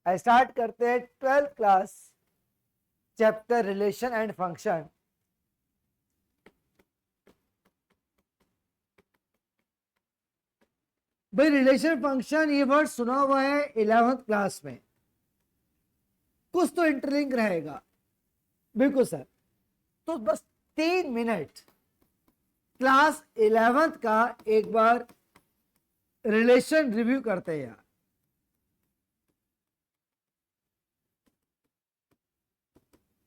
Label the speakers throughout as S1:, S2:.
S1: Start करते हैं 12th class chapter relation and function. भाई रिलेशन फंक्शन ये वर्ड सुना हुआ है 11th क्लास में, कुछ तो इंटरलिंक रहेगा। बिल्कुल सर। तो बस 3 मिनट क्लास 11th का एक बार रिलेशन रिव्यू करते हैं यार।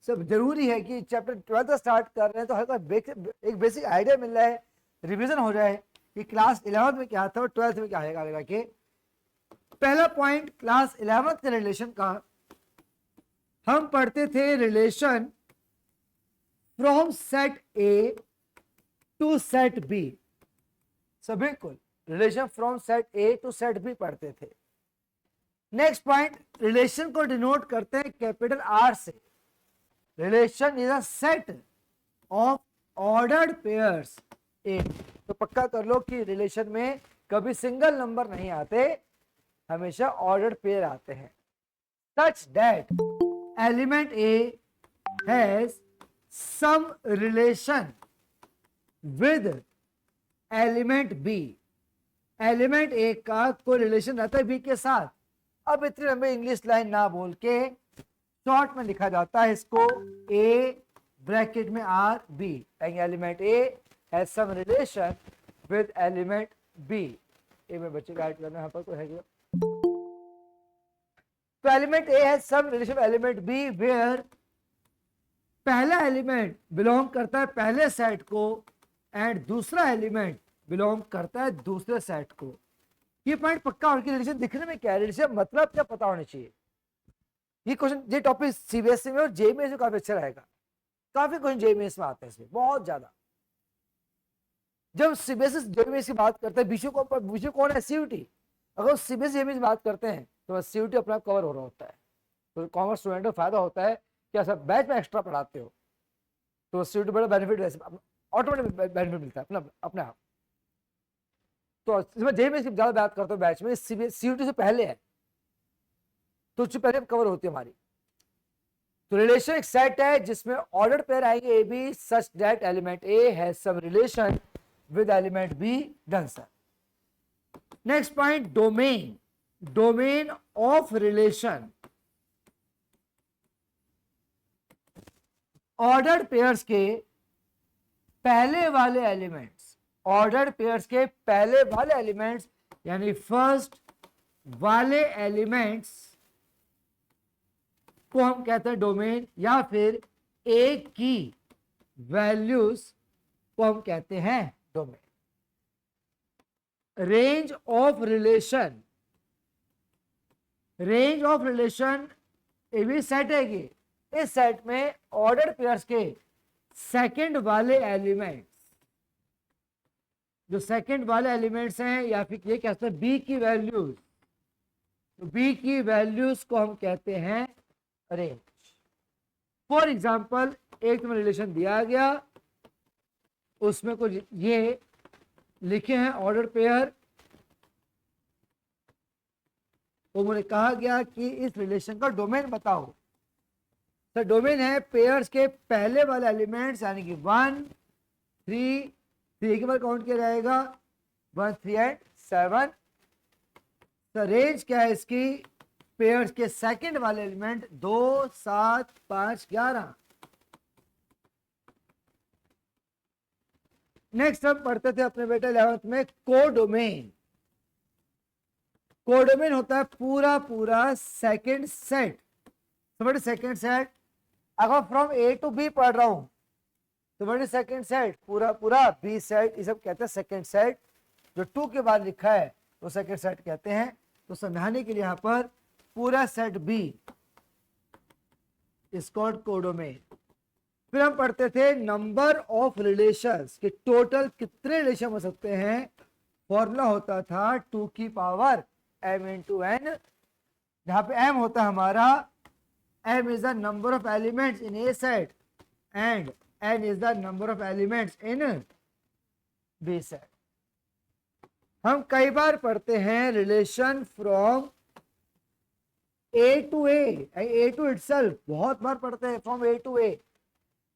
S1: सब जरूरी है कि चैप्टर 12th स्टार्ट कर रहे हैं तो हल्का एक बेसिक आइडिया मिल रहा है, रिवीजन हो जाए कि क्लास 11th में क्या था और 12th में क्या आएगा आगे जाके। पहला पॉइंट क्लास 11th के रिलेशन का, हम पढ़ते थे relation from set A to set B. सब बिल्कुल relation from set A to set B पढ़ते थे। नेक्स्ट पॉइंट, रिलेशन को डिनोट करते हैं कैपिटल आर से। Relation is a set of ordered pairs A. तो पक्का कर लो कि रिलेशन में कभी सिंगल नंबर नहीं आते, हमेशा ऑर्डर्ड पेयर आते हैं। Such that element A has some relation with element B. Element A का कोई रिलेशन रहता है बी के साथ। अब इतनी लंबी इंग्लिश लाइन ना बोल के शॉर्ट में लिखा जाता है इसको, ए ब्रैकेट में R B. Element A has some relation with element B. A में बच्चे राइट करना यहाँ पर कोई है क्या? तो element A has some relation element b where पहला एलिमेंट बिलोंग करता है पहले सेट को एंड दूसरा एलिमेंट बिलोंग करता है दूसरे सेट को। ये पॉइंट पक्का उनकी रिलेशन दिखने में क्या है, रिलेशन मतलब क्या पता होना चाहिए। ये क्वेश्चन, ये टॉपिक सीबीएसई में और जेईई में काफी अच्छा रहेगा। काफी क्वेश्चन जेईई में इसमें आते हैं, इसमें बहुत ज्यादा। जब सीबीएसई जेईई की बात करते हैं, बीच कौन है? सीयूटी। अगर सीबीएसई जेईई की बात करते हैं तो सीयूटी अपना कवर हो रहा होता है। तो कॉमर्स स्टूडेंट को फायदा होता है कि सब बैच में एक्स्ट्रा पढ़ाते हो तो सीयूटी बड़ा बेनिफिट, वैसे ऑटोमेटिक बेनिफिट मिलता है अपने आप। तो इसमें जेईई में ज्यादा बात करते हो बैच में, सीयूटी से पहले है तो उससे पहले कवर होती है हमारी। तो रिलेशन एक सेट है जिसमें ऑर्डर पेयर आएंगे a b such that element A has some relation with element b. Done sir. Next point, domain. Domain of relation ordered pairs के पहले वाले एलिमेंट्स, ऑर्डर्ड पेयर्स के पहले वाले एलिमेंट्स यानी फर्स्ट वाले एलिमेंट्स को हम कहते हैं डोमेन, या फिर ए की वैल्यूज को हम कहते हैं domain. Range of relation, range of relation A भी सेट है कि इस सेट में ऑर्डर्ड पेयर्स के सेकंड वाले एलिमेंट्स, जो सेकंड वाले एलिमेंट्स हैं, या फिर ये कहते हैं बी की वैल्यूज, तो बी की वैल्यूज को हम कहते हैं रेंज। फॉर एग्जाम्पल एक तुम्हें रिलेशन दिया गया, उसमें कुछ ये लिखे हैं ऑर्डर पेयर, तो मुझे कहा गया कि इस रिलेशन का डोमेन बताओ। तो डोमेन है पेयर्स के पहले वाले एलिमेंट्स यानी कि 1 3 3 के बाद काउंट किया जाएगा 1 3 एंड 7। तो रेंज क्या है इसकी? पेयर्स के सेकंड वाले एलिमेंट 2 7 5 11। नेक्स्ट हम पढ़ते थे अपने बेटे 11th में कोडोमेन। कोडोमेन होता है पूरा पूरा सेकंड सेट। समझ, सेकंड सेट अगर फ्रॉम ए टू बी पढ़ रहा हूं तो बड़ी सेकंड सेट पूरा पूरा बी सेट, ये सब कहते हैं सेकंड सेट। जो 2 के बाद लिखा है वो सेकंड सेट कहते हैं। तो समझाने के लिए यहां पर पूरा set B is called codomain. फिर हम पढ़ते थे नंबर ऑफ रिलेशंस कि टोटल कितने रिलेशन हो सकते हैं। फॉर्मूला होता था 2 की पावर m इंटू एन, जहां पे m होता है हमारा, m is the number of elements in a set and n is the number of elements in b set। हम कई बार पढ़ते हैं relation from A to A to itself बहुत बार पढ़ते हैं, फ्रॉम ए टू ए।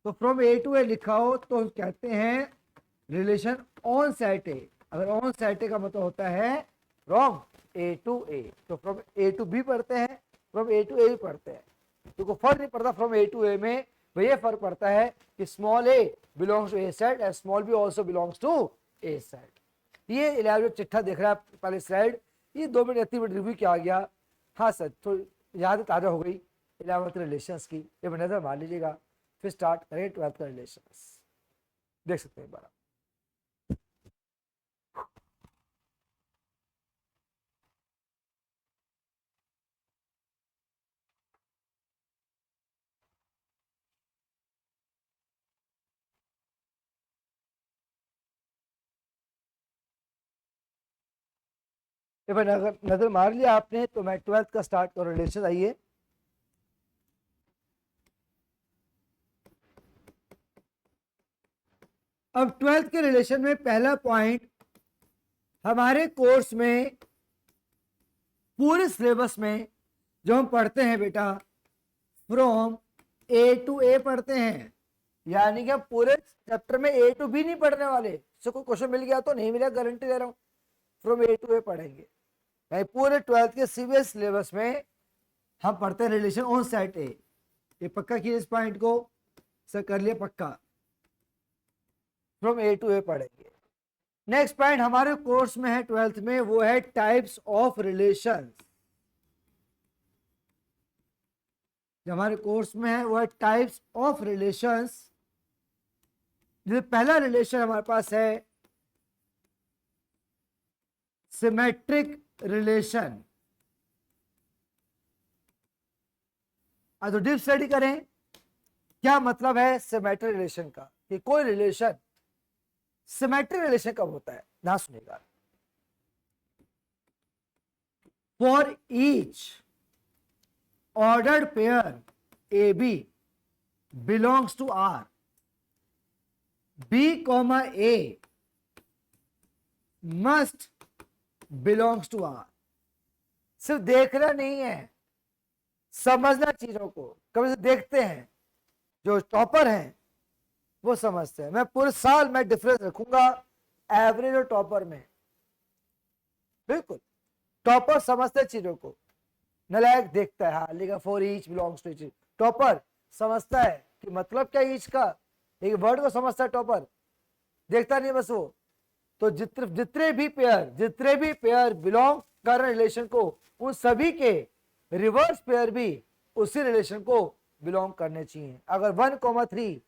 S1: तो फ्रॉम ए टू ए लिखा हो तो कहते हैं रिलेशन ऑन सेट ए। अगर ऑन सेट ए का मतलब होता है फ्रॉम ए टू ए, तो फ्रॉम ए टू बी पढ़ते हैं, फ्रॉम ए टू ए भी पढ़ते हैं। तो कोई फर्क नहीं पड़ता फ्रॉम ए टू ए में, ये फर्क पड़ता है कि small a belongs to A set and small b also belongs to A set. ये 11 चिट्ठा देख रहा है पहले स्लाइड, ये 2 मिनट 3 मिनट रिव्यू किया गया। हाँ सर, तो याद ताज़ा हो गई 11th रिलेशंस की, ये नजर मार लीजिएगा। फिर स्टार्ट करें 12th का रिलेशंस, देख सकते हैं बारा। अगर नजर मार लिया आपने तो मैं 12th का स्टार्ट करूं रिलेशन। आइए, अब 12th के रिलेशन में पहला पॉइंट, हमारे कोर्स में पूरे सिलेबस में जो हम पढ़ते हैं बेटा, फ्रॉम ए टू ए पढ़ते हैं। यानी कि हम पूरे चैप्टर में ए टू बी नहीं पढ़ने वाले। सो कोई क्वेश्चन मिल गया तो नहीं मिलेगा, गारंटी दे रहा हूं, फ्रॉम ए टू ए पढ़ेंगे। पूरे 12th के सीबीएस सिलेबस में हम पढ़ते हैं रिलेशन ऑन सेट ए। ये पक्का किए इस पॉइंट को, सर कर लिया पक्का, फ्रॉम ए टू ए पढ़ेंगे। नेक्स्ट पॉइंट हमारे कोर्स में है 12th में, वो है टाइप्स ऑफ रिलेशंस। जो हमारे कोर्स में है वो है टाइप्स ऑफ रिलेशंस। जो पहला रिलेशन हमारे पास है सिमेट्रिक रिलेशन। आज तो डीप स्टडी करें क्या मतलब है सिमेट्रिक रिलेशन का, कि कोई रिलेशन सिमेट्रिक रिलेशन कब होता है। ना सुनेगा, for each ordered pair a b belongs to R, b comma a must belongs to R. सिर्फ देखना नहीं है, समझना चीजों को। कभी से देखते हैं, जो टॉपर हैं वो समझते हैं। मैं पूरे साल में डिफरेंस रखूंगा एवरेज और टॉपर में। बिल्कुल, टॉपर समझते चीजों को, नलायक देखता है, हाँ लिखा for each belongs to each. Topper समझता है कि मतलब क्या ईच का, एक वर्ड को समझता है टॉपर, देखता नहीं बस वो। तो जितने भी पेयर बिलोंग कर रहे रिलेशन को, उन सभी के रिवर्स पेयर भी उसी रिलेशन को बिलोंग करने चाहिए। अगर 1,3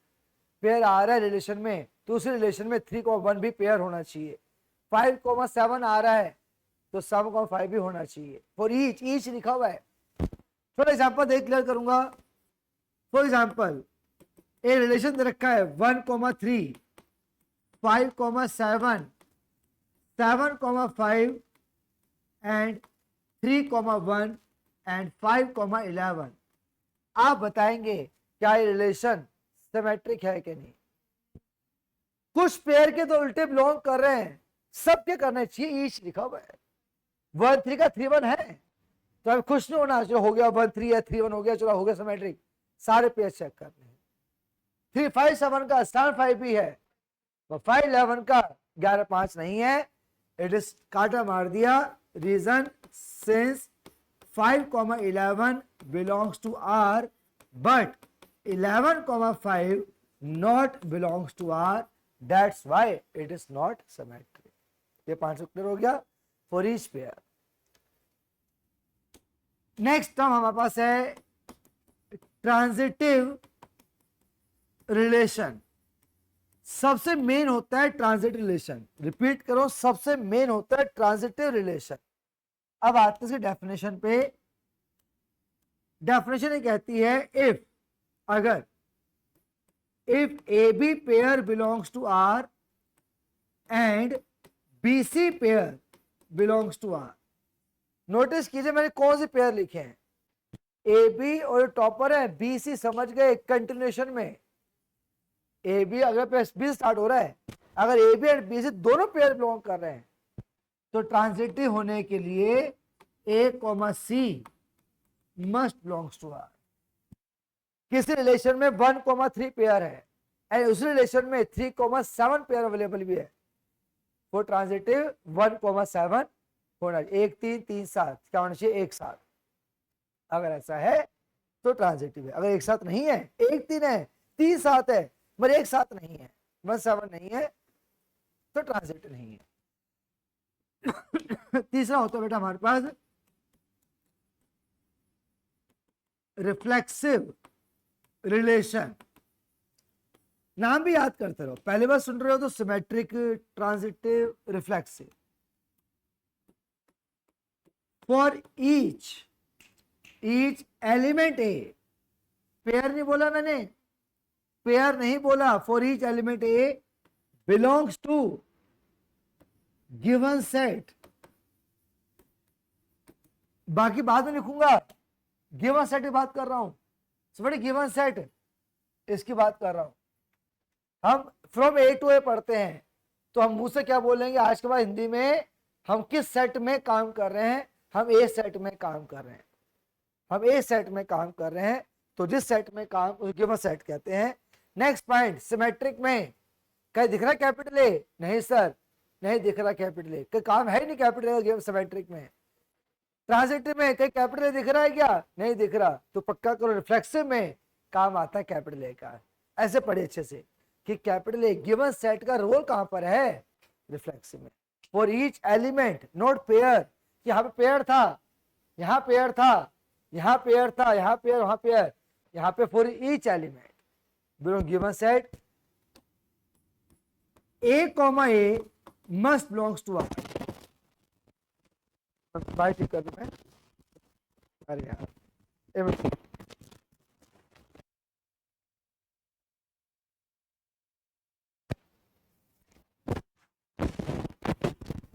S1: पेयर आ रहा है रिलेशन में, तो उसी रिलेशन में 3,1 भी पेयर होना चाहिए। 5,7 आ रहा है तो 7,5 भी होना चाहिए। फॉर ईच लिखा हुआ है। थोड़ा एग्जाम्पल देख क्लियर करूंगा। फॉर एग्जाम्पल, एक रिलेशन दे रखा है 1,3, 5,7, 7,5 एंड 3,1 एंड 5,11। आप बताएंगे क्या ये रिलेशन सिमेट्रिक है कि नहीं। कुछ पेयर के तो उल्टे बिलोंग कर रहे हैं, सबके करने चाहिए, ईच लिखा हुआ है। 1,3 का 3,1 है तो अब खुश नहीं होना, चलो हो गया 1,3 है, 3,1 हो गया, चलो हो गया सिमेट्रिक। सारे पेयर चेक करने हैं। 3,5,7 का 7,5 भी है, तो 5,11 का 11,5 नहीं है। इट इज काटा मार दिया। Reason, since 5,11 belongs to R but 11,5 not belongs to R, that's why it is not symmetric। ये 5 क्लियर हो गया for each pair. Next term हमारे पास है ट्रांजिटिव रिलेशन। सबसे मेन होता है ट्रांजिटिव रिलेशन। रिपीट करो, सबसे मेन होता है ट्रांजिटिव रिलेशन। अब आते हैं डेफिनेशन पे। डेफिनेशन ये कहती है, इफ, अगर, if AB pair belongs to R and BC pair belongs to R। Notice कीजिए मैंने कौन से पेयर लिखे हैं। AB और टॉपर है, BC समझ गए कंटिन्यूएशन में। AB अगर पे B स्टार्ट हो रहा है, अगर AB और BC दोनों पेयर बिलोंग कर रहे हैं तो ट्रांजिटिव होने के लिए A, C must belongs to R. किसी रिलेशन में 1,3 पेयर है एंड उस रिलेशन में 3,7 पेयर अवेलेबल भी है, वो ट्रांजिटिव 1,7 होना, 1 3 3 7 क्या होना चाहिए, 1 7। अगर ऐसा है तो ट्रांजिटिव है। अगर एक साथ नहीं है, 1 3 है, 3 7 है, मगर एक साथ नहीं है, 1 7 नहीं है, तो ट्रांजिटिव नहीं है। तीसरा होता है बेटा हमारे पास रिफ्लेक्सिव रिलेशन। नाम भी याद करते रहो, पहली बार सुन रहे हो तो symmetric, transitive, reflexive. For each element a, pair नहीं बोला मैंने, पेयर नहीं बोला, for each element A belongs to given set. बाकी बाद में लिखूंगा, गिवन सेट की बात कर रहा हूं, बड़ी गिवन सेट इसकी बात कर रहा हूं। हम फ्रॉम ए टू ए पढ़ते हैं तो हम मुंह से क्या बोलेंगे आज के बाद हिंदी में, हम किस सेट में काम कर रहे हैं, हम ए सेट में काम कर रहे हैं, हम ए सेट में काम कर रहे हैं, तो जिस सेट में काम उस गिवन सेट कहते हैं। नेक्स्ट पॉइंट, सिमेट्रिक में कहीं दिख रहा कैपिटल ए, नहीं सर नहीं दिख रहा कैपिटल ए, कोई काम है नहीं कैपिटल ए सिमेट्रिक में। ट्रांजिटिव में कहीं कैपिटल ए दिख रहा है क्या, नहीं दिख रहा, तो पक्का करो रिफ्लेक्सिव में काम आता है कैपिटल ए का। ऐसे पढ़े अच्छे से कि कैपिटल ए गिवन सेट का रोल कहां पर है, रिफ्लेक्सिव में। For each element note pair, यहाँ पे पेयर था, यहाँ पेयर था, यहाँ पेयर था, यहाँ पेयर, वहां पेयर, यहाँ पे for each element belong given set a comma a must belongs to R. बाय ठीक कर दूं मैं, अरे यार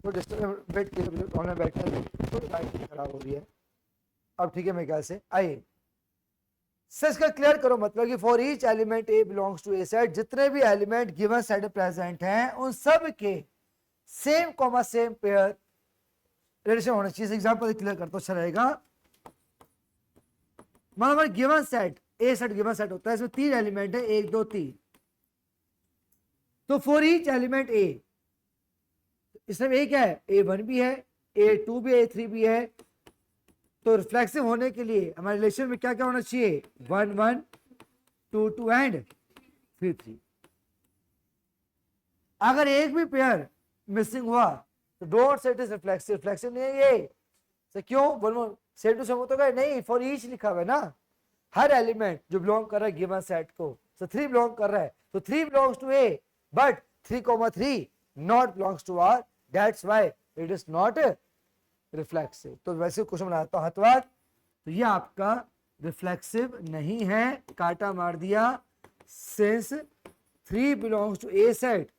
S1: तो वेट ऑनलाइन बैठना तो लाइट खराब हो रही है। अब ठीक है मेरे ख्याल से, आइए सच का क्लियर करो, मतलब कि for each element A belongs to A set, जितने भी एलिमेंट गिवन सेट में प्रेजेंट हैं उन सब के same comma same pair relation होना चाहिए। एग्जांपल क्लियर करता हूं, अच्छा रहेगा। मान लो given set A set given set होता है, इसमें 3 एलिमेंट है, 1 2 3, तो फॉर ईच एलिमेंट ए, इसमें ए क्या है, A1 भी है, A2 भी है, A3 भी है, तो रिफ्लेक्सिव होने के लिए हमारे रिलेशन में क्या क्या होना चाहिए, 1 1 2 2 एंड 3 3। अगर एक भी पेयर मिसिंग हुआ तो don't say it is reflexive, reflexive नहीं है ये। तो क्यों बोलो, सेम टू सेम तो गए नहीं, फॉर ईच लिखा हुआ है ना, हर एलिमेंट जो बिलोंग कर रहा है गिवन सेट को, तो 3 बिलोंग कर रहा है, तो 3 belongs to A, but 3,3 not belongs to R, that's why it is not reflexive. तो वैसे क्वेश्चन बनाता हूं हतवाद, तो ये आपका रिफ्लेक्सिव नहीं है, काटा मार दिया, since 3 belongs to A set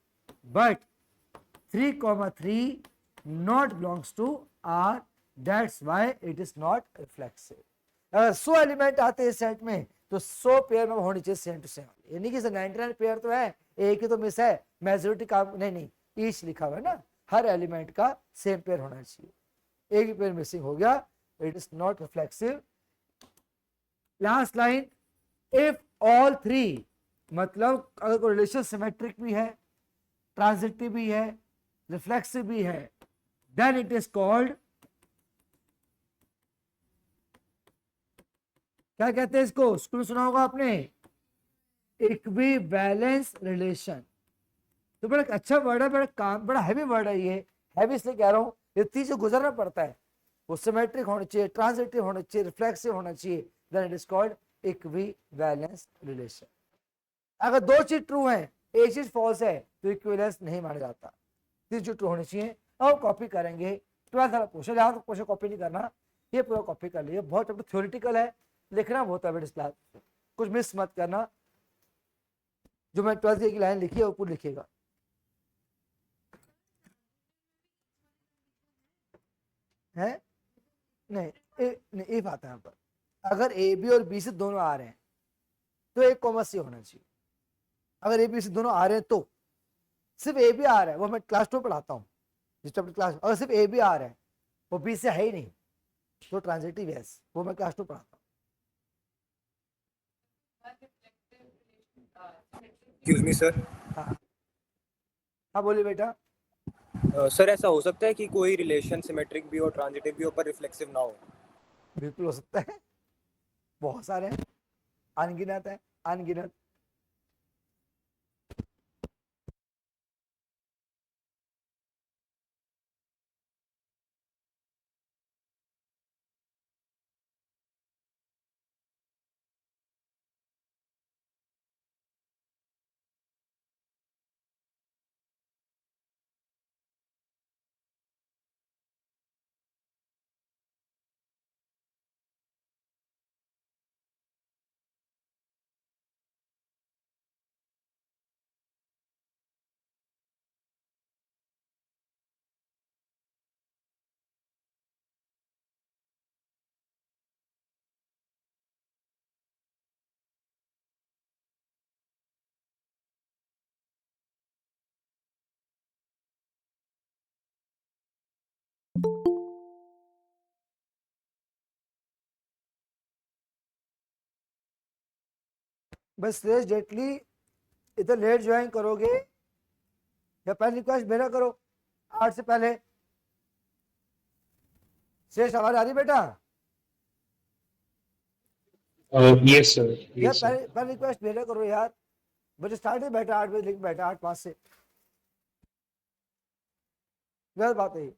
S1: but 3,3 not belongs to R, that's why it is not reflexive। अगर 100 एलिमेंट आते हैं सेट में तो 100 पेयर में होनी चाहिए सेम टू सेम, यानी कि 99 पेयर तो है, एक ही तो मिस है, मेजोरिटी का नहीं ईच लिखा हुआ है ना, हर एलिमेंट का सेम पेयर होना चाहिए, एक ही पेयर मिसिंग हो गया, it is not reflexive. Last line, if all 3, मतलब अगर कोई रिलेशन सिमेट्रिक भी है, ट्रांजिटिव भी है, रिफ्लेक्सिव भी है, देन इट इज कॉल्ड, क्या कहते हैं इसको, स्कूल में सुना होगा आपने, इक्विवेलेंस रिलेशन। तो बड़ा अच्छा वर्ड है, बड़ा काम, बड़ा हैवी वर्ड है ये, हैवी इसलिए कह रहा हूं, इतनी से गुजरना पड़ता है, वो सिमेट्रिक होना चाहिए, ट्रांजिटिव होना चाहिए, रिफ्लेक्सिव होना चाहिए, then it is called equivalence relation. अगर 2 चीज ट्रू है, एक चीज फॉल्स है, तो इक्विवेलेंस नहीं माना जाता, 3 चीज ट्रू होनी चाहिए। अब कॉपी करेंगे 12th वाला क्वेश्चन, यहाँ तो क्वेश्चन कॉपी नहीं करना, ये पूरा कॉपी कर लीजिए, बहुत थ्योरेटिकल है, लिखना बहुत है बेटा क्लास, कुछ मिस मत करना, जो मैं 12th की लाइन लिखी है वो पूरी लिखिएगा। है नहीं, नहीं इफ आता है यहाँ पर, अगर ए बी और बी से दोनों आ रहे हैं तो एक कॉमा सी होना चाहिए, अगर ए बी से दोनों आ रहे हैं तो, सिर्फ ए बी आ रहा है, वो मैं क्लास 2 पढ़ाता हूँ जिस चैप्टर क्लास, अगर सिर्फ ए बी आ रहा है वो बी से है ही नहीं, तो ट्रांजिटिव यस, वो मैं क्लास 2 पढ़ाता
S2: एक्सक्यूज मी सर।
S1: हूँ। हाँ हाँ बोलिए बेटा।
S2: सर ऐसा हो सकता है कि कोई रिलेशन सिमेट्रिक भी हो, ट्रांजिटिव भी हो, पर रिफ्लेक्सिव ना हो?
S1: बिल्कुल हो सकता है, बहुत सारे हैं, अनगिनत है, अनगिनत। बस सुरेश जेटली इधर लेट ज्वाइन करोगे या पहले रिक्वेस्ट भेजा करो 8 से पहले। शेष आवाज आ रही बेटा?
S3: यस सर,
S1: यार
S3: यस सर।
S1: पहले पहले रिक्वेस्ट भेजा करो यार। बच्चे स्टार्ट में बैठा 8 बजे, लिख बैठा 8:05 से, गलत बात है ये।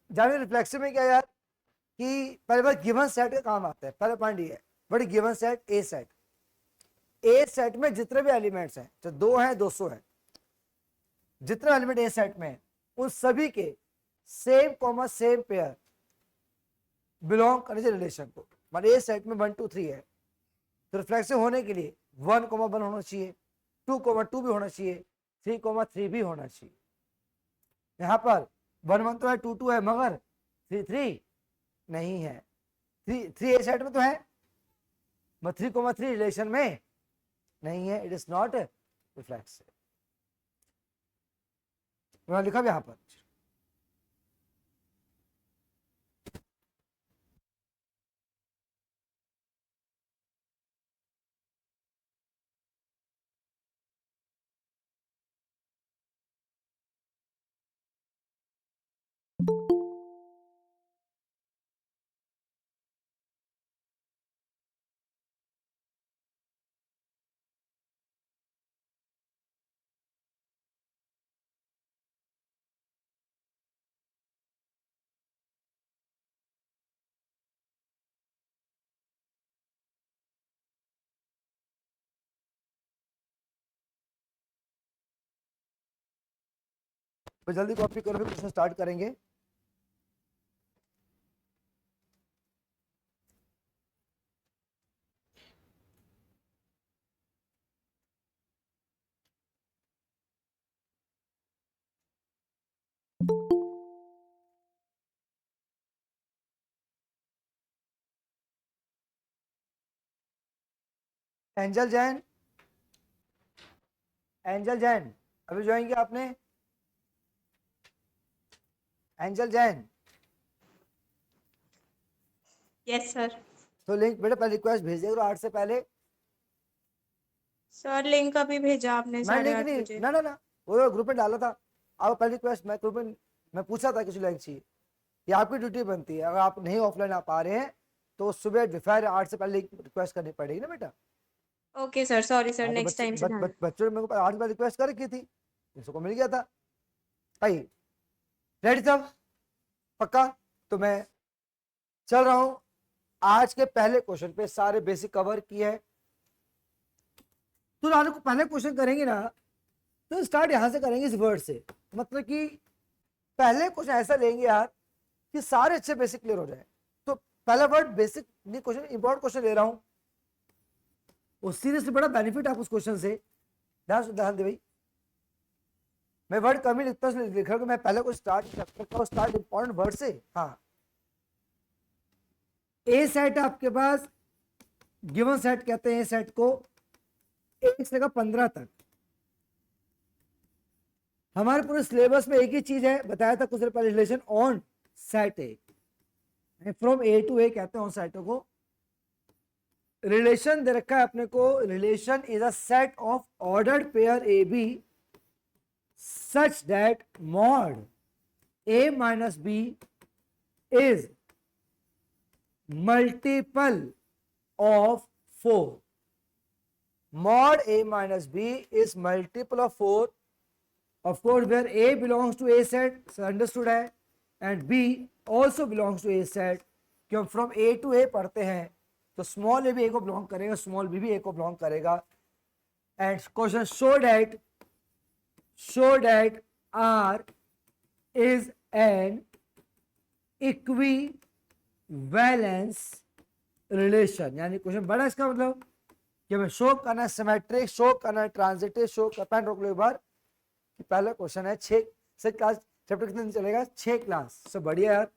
S1: जाने रिफ्लेक्शन में क्या यार कि पहले बार गिवन सेट का काम आता है। पहले पॉइंट ये है, but given set A set, A set में जितने भी एलिमेंट्स हैं, चाहे 2 हैं 200 है, जितने एलिमेंट ए सेट में हैं उन सभी के same comma same pair belong करने से रिलेशन को। मान ए सेट में 1 2 3 है, तो रिफ्लेक्सिव होने के लिए 1,1 होना चाहिए, 2,2 भी होना चाहिए, 3,3 भी होना चाहिए। यहाँ पर 1 1 तो है, 2 2 है, मगर 3 3 नहीं है। 3 3 ए सेट में तो है, मगर 3,3 रिलेशन में नहीं है। It is not reflexive. मैंने लिखा भी यहाँ पर। तो जल्दी कॉपी करो, फिर क्वेश्चन स्टार्ट करेंगे। एंजल जैन, एंजल जैन अभी ज्वाइन किया आपने? Angel Jain,
S4: yes sir.
S1: तो लिंक बेटा पहले रिक्वेस्ट भेज दिया करो 8 से पहले।
S4: सर लिंक अभी भेजा आपने
S1: मैं लिंक
S4: 8:30
S1: नहीं,
S4: बजे।
S1: ना ना ना, वो ग्रुप में डाला था। आप पहले रिक्वेस्ट, मैं ग्रुप में मैं पूछा था किसी लाइक चाहिए, ये आपकी ड्यूटी बनती है। अगर आप नहीं ऑफलाइन आ पा रहे हैं तो सुबह दोपहर 8 से पहले रिक्वेस्ट करनी पड़ेगी ना बेटा।
S4: ओके सर, सॉरी सर,
S1: हाँ तो
S4: नेक्स्ट टाइम से ध्यान।
S1: बच्चों ने मेरे को 8 से पहले रिक्वेस्ट कर रखी थी, उसको मिल गया था भाई। रेडी सब पक्का? तो मैं चल रहा हूं आज के पहले क्वेश्चन पे। सारे बेसिक कवर किए हैं, तो रानू को पहले क्वेश्चन करेंगे ना, तो स्टार्ट यहां से करेंगे इस वर्ड से। मतलब कि पहले क्वेश्चन ऐसा लेंगे यार कि सारे अच्छे बेसिक क्लियर हो जाए। तो पहला वर्ड बेसिक नहीं, क्वेश्चन इंपॉर्टेंट क्वेश्चन ले रहा हूं, उस सीरीज से बड़ा बेनिफिट आप उस क्वेश्चन से। ध्यान दे भाई, मैं वर्ड कम ही लिखता हूँ, लिख रहा हूँ मैं पहले को स्टार्ट करता हूँ, स्टार्ट इंपॉर्टेंट वर्ड से। हाँ, ए सेट आपके पास, गिवन सेट कहते हैं ए सेट को, 1 से लेकर 15 तक हमारे पूरे सिलेबस में एक ही चीज है, बताया था कुछ देर पहले, relation on set A, from A to A कहते हैं ऑन सेटों को। रिलेशन दे रखा है अपने को, relation is a set of ordered pair a b such that mod a minus b is multiple of 4। mod a minus b is multiple of 4, of course where a belongs to a set, so understood है, and b also belongs to a set, कि हम from a to a पढ़ते हैं तो small a भी a को belong करेगा, small b भी a को belong करेगा। and question show that R is an equivalence relation, यानी क्वेश्चन बड़ा, इसका मतलब कि हमें शो करना है सिमेट्रिक, शो करना है ट्रांजिटिव, शो कर, पेन रोक लो एक बार, कि पहला क्वेश्चन है 6 से क्लास, चैप्टर कितने दिन चलेगा, 6 क्लास, सब बढ़िया यार,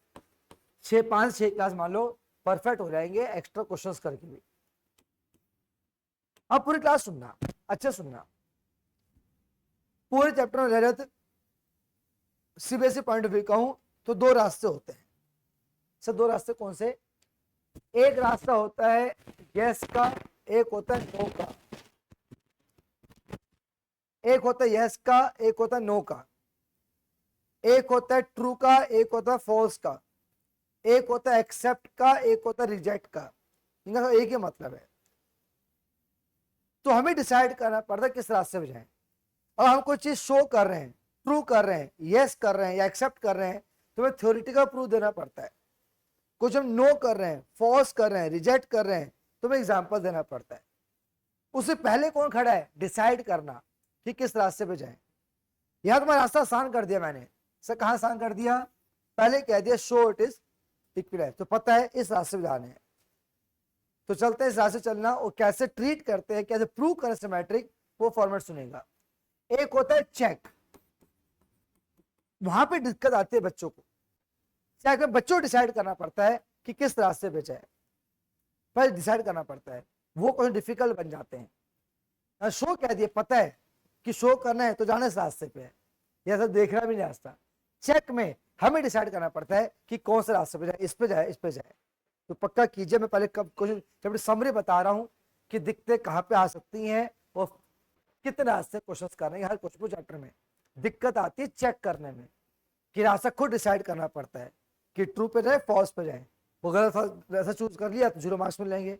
S1: 6 क्लास मान लो परफेक्ट हो जाएंगे एक्स्ट्रा क्वेश्चंस करके भी। अब पूरी क्लास सुनना, अच्छा सुनना, पूरे चैप्टर में रह सीबीएसई पॉइंट ऑफ व्यू कहूं तो 2 रास्ते होते हैं। सर 2 रास्ते कौन से? एक रास्ता होता है यस का, एक होता है नो का। एक होता है यस का, एक होता है नो का। एक होता है ट्रू का, एक होता है फॉल्स का। एक होता है एक्सेप्ट का, एक होता है रिजेक्ट का। इनका एक ही मतलब है। तो हमें डिसाइड करना पड़ता है किस रास्ते पे जाएं। अब हम कोई चीज शो कर रहे हैं, ट्रू कर रहे हैं, यस कर रहे हैं या एक्सेप्ट कर रहे हैं, तो हमें थ्योरेटिकल प्रूफ देना पड़ता है। कुछ हम नो कर रहे हैं, फॉल्स कर रहे हैं, रिजेक्ट कर रहे हैं, तो हमें एग्जाम्पल देना पड़ता है। उससे पहले कौन खड़ा है? डिसाइड करना कि किस रास्ते पे जाएं। यहां तो मैं रास्ता आसान कर दिया मैंने। सर कहां आसान कर दिया? पहले कह दिया शो इट इज इक्विवेलेंट, तो पता है इस रास्ते पे जाना है, तो चलते हैं इस रास्ते चलना। और कैसे ट्रीट करते हैं, कैसे प्रूव करें सिमेट्रिक, वो फॉर्मेट सुनेगा। एक होता है चेक, वहां पे दिक्कत आती है बच्चों को। चेक में बच्चों को डिसाइड करना पड़ता है कि किस रास्ते पे जाए, पहले डिसाइड करना पड़ता है, वो क्वेश्चन डिफिकल्ट बन जाते हैं। शो कह दिए, पता है कि शो करना है तो जाने इस रास्ते पे है, यह सब देखना भी नहीं रास्ता। चेक में हमें डिसाइड करना पड़ता है कि कौन से रास्ते पे जाए, इस पे जाए, इस पे जाए। तो पक्का कीजिए, मैं पहले कब क्वेश्चन जब समरी बता रहा हूं कि दिक्कतें कहां पे आ सकती हैं और कितने रास्ते क्वेश्चन करने, हर क्वेश्चन चैप्टर में दिक्कत आती है चेक करने में, कि रास्ता खुद डिसाइड करना पड़ता है कि ट्रू पे जाए, फॉल्स पे जाए। वो गलत रास्ता चूज कर लिया तो 0 मार्क्स मिल जाएंगे।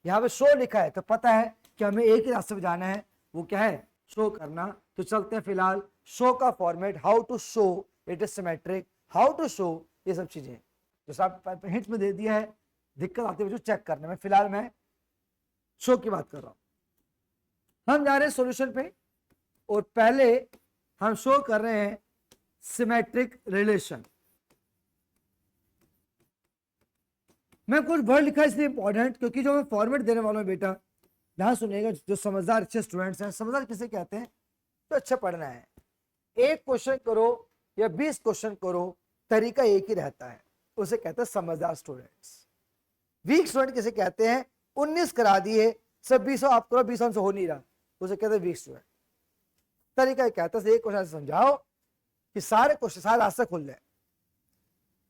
S1: यहाँ पे शो लिखा है तो पता है कि हमें एक ही रास्ते पे जाना है, वो क्या है? शो करना। तो चलते हैं फिलहाल शो का format, how to show it is symmetric, how to show, ये सब चीजें जो सब हिंट्स में दे दिया है। दिक्कत आती है चेक करने में। फिलहाल मैं शो की बात कर रहा हूं। हम जा रहे हैं सॉल्यूशन पे, और पहले हम शो कर रहे हैं सिमेट्रिक रिलेशन। मैं कुछ वर्ड लिखा इसलिए इंपॉर्टेंट, क्योंकि जो मैं फॉर्मेट देने वाला हूं बेटा, ध्यान सुनिएगा, जो समझदार अच्छे स्टूडेंट्स हैं, समझदार किसे कहते हैं? तो अच्छा पढ़ना है। एक क्वेश्चन करो या 20 क्वेश्चन करो, तरीका एक ही रहता है, उसे कहते हैं समझदार स्टूडेंट्स। वीक स्टूडेंट किसे कहते हैं? 19 करा दिए, सब 20 आप करो, 20 हमसे हो नहीं रहा, उसे कहते हैं वीक स्टूडेंट। तरीका कहता है एक क्वेश्चन समझाओ कि सारे क्वेश्चन, सारे रास्ते खुल जाए।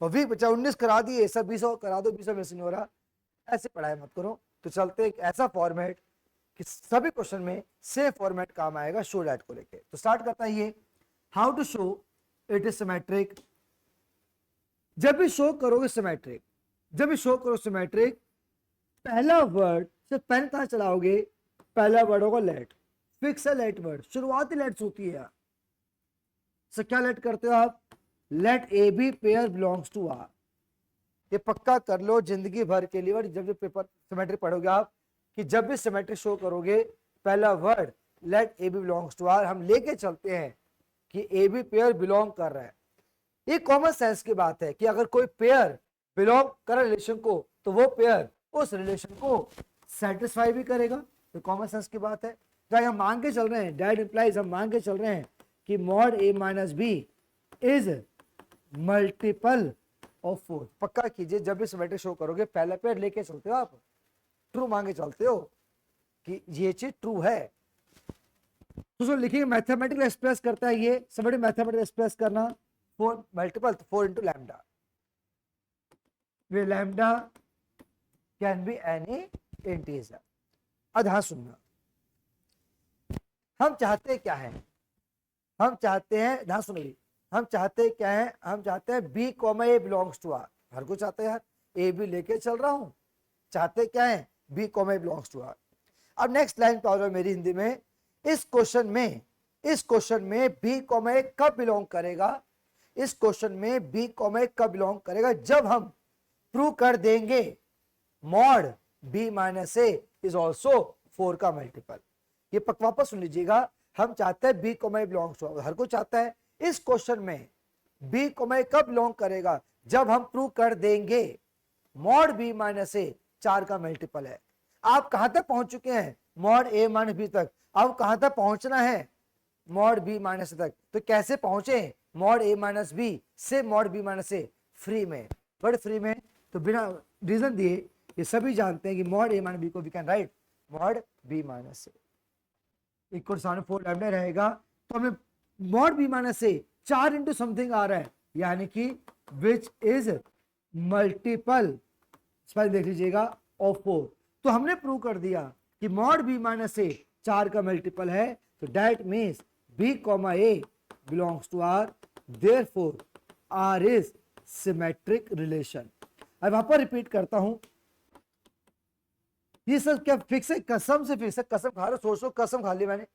S1: और वीक बच्चा 19 करा दिए, सब 20 करा दो, 20 में से नहीं हो रहा, ऐसे पढ़ाई मत करो। तो चलते एक ऐसा फॉर्मेट कि सभी क्वेश्चन में सेम फॉर्मेट काम आएगा शो डैट को लेके। तो स्टार्ट करता है ये, how to show it is symmetric. जब भी शो करोगे सिमेट्रिक, जब भी शो करो सिमेट्रिक, पहला वर्ड से पेन कहां चलाओगे? पहला वर्ड होगा लेट, फिक्स है लेट वर्ड, शुरुआती लेट्स होती है यार। सो क्या लेट करते हो आप? Let a b pair belongs to R. ये पक्का कर लो जिंदगी भर के लिए, और जब जब पेपर सिमेट्रिक पढ़ोगे आप, कि जब भी सिमेट्रिक शो करोगे, पहला word let a b belongs to R हम लेके चलते हैं कि ए बी पेयर बिलोंग कर रहा है। ये कॉमन सेंस की बात है कि अगर कोई पेयर बिलोंग कर रिलेशन को, तो वो पेयर उस रिलेशन को सेटिस्फाई भी करेगा। तो कॉमन सेंस की बात है। तो हम मान के चल रहे हैं, डैट इंप्लाइज, हम मान के चल रहे हैं कि mod a minus b is multiple of 4। पक्का कीजिए, जब भी सिमेट्रिक शो करोगे पहला पेयर लेके चलते हो आप, ट्रू मान के चलते हो कि ये चीज ट्रू है। तो जो लिखेंगे मैथमेटिकल एक्सप्रेस करता है ये, समझे मैथमेटिकल एक्सप्रेस करना 4 multiple 4 into lambda, way lambda can be any integer. अब ध्यान सुनना, हम चाहते क्या है, हम चाहते हैं, ध्यान सुनिए, हम चाहते क्या है, हम चाहते हैं B comma A belongs to R. हर कोई चाहते हैं यार, ए बी लेके चल रहा हूं, चाहते क्या है b comma A belongs to R. अब नेक्स्ट लाइन पे आ जाओ मेरी हिंदी में, इस क्वेश्चन में बी कॉमा ए कब बिलोंग करेगा, इस क्वेश्चन में बी कॉमा ए कब बिलोंग करेगा, जब हम प्रूव कर देंगे mod b minus a is also 4 का मल्टीपल। ये वापस सुन लीजिएगा, हम चाहते हैं B comma A belongs to, हर कोई चाहता है, इस क्वेश्चन में बी कॉमा ए कब बिलोंग करेगा, जब हम प्रूव कर देंगे मॉड बी माइनस ए 4 का मल्टीपल है। आप कहां तक पहुंच चुके हैं, मॉड ए माइनस बी तक, अब कहां तक पहुंचना है, मॉड बी माइनस तक। तो कैसे पहुंचे मॉड ए माइनस बी से मॉड बी माइनस ए, फ्री में, बड़े फ्री में, तो बिना रीजन दिए ये सभी जानते हैं कि मॉड ए माइनस बी को we can write mod b minus a equal सामने 4 लैम्डा रहेगा। तो हमें mod b minus a 4 into something आ रहा है, यानी कि विच इज मल्टीपल, देख लीजिएगा, ऑफ 4। तो हमने प्रूव कर दिया कि मॉड बी माइनस ए 4 का मल्टीपल है, तो that means b comma A belongs to R, therefore R is symmetric relation. अब वहां पर रिपीट करता हूं, ये सब क्या फिक्स है, कसम से फिक्स है, कसम खा रहे, सोचो कसम खा ली मैंने,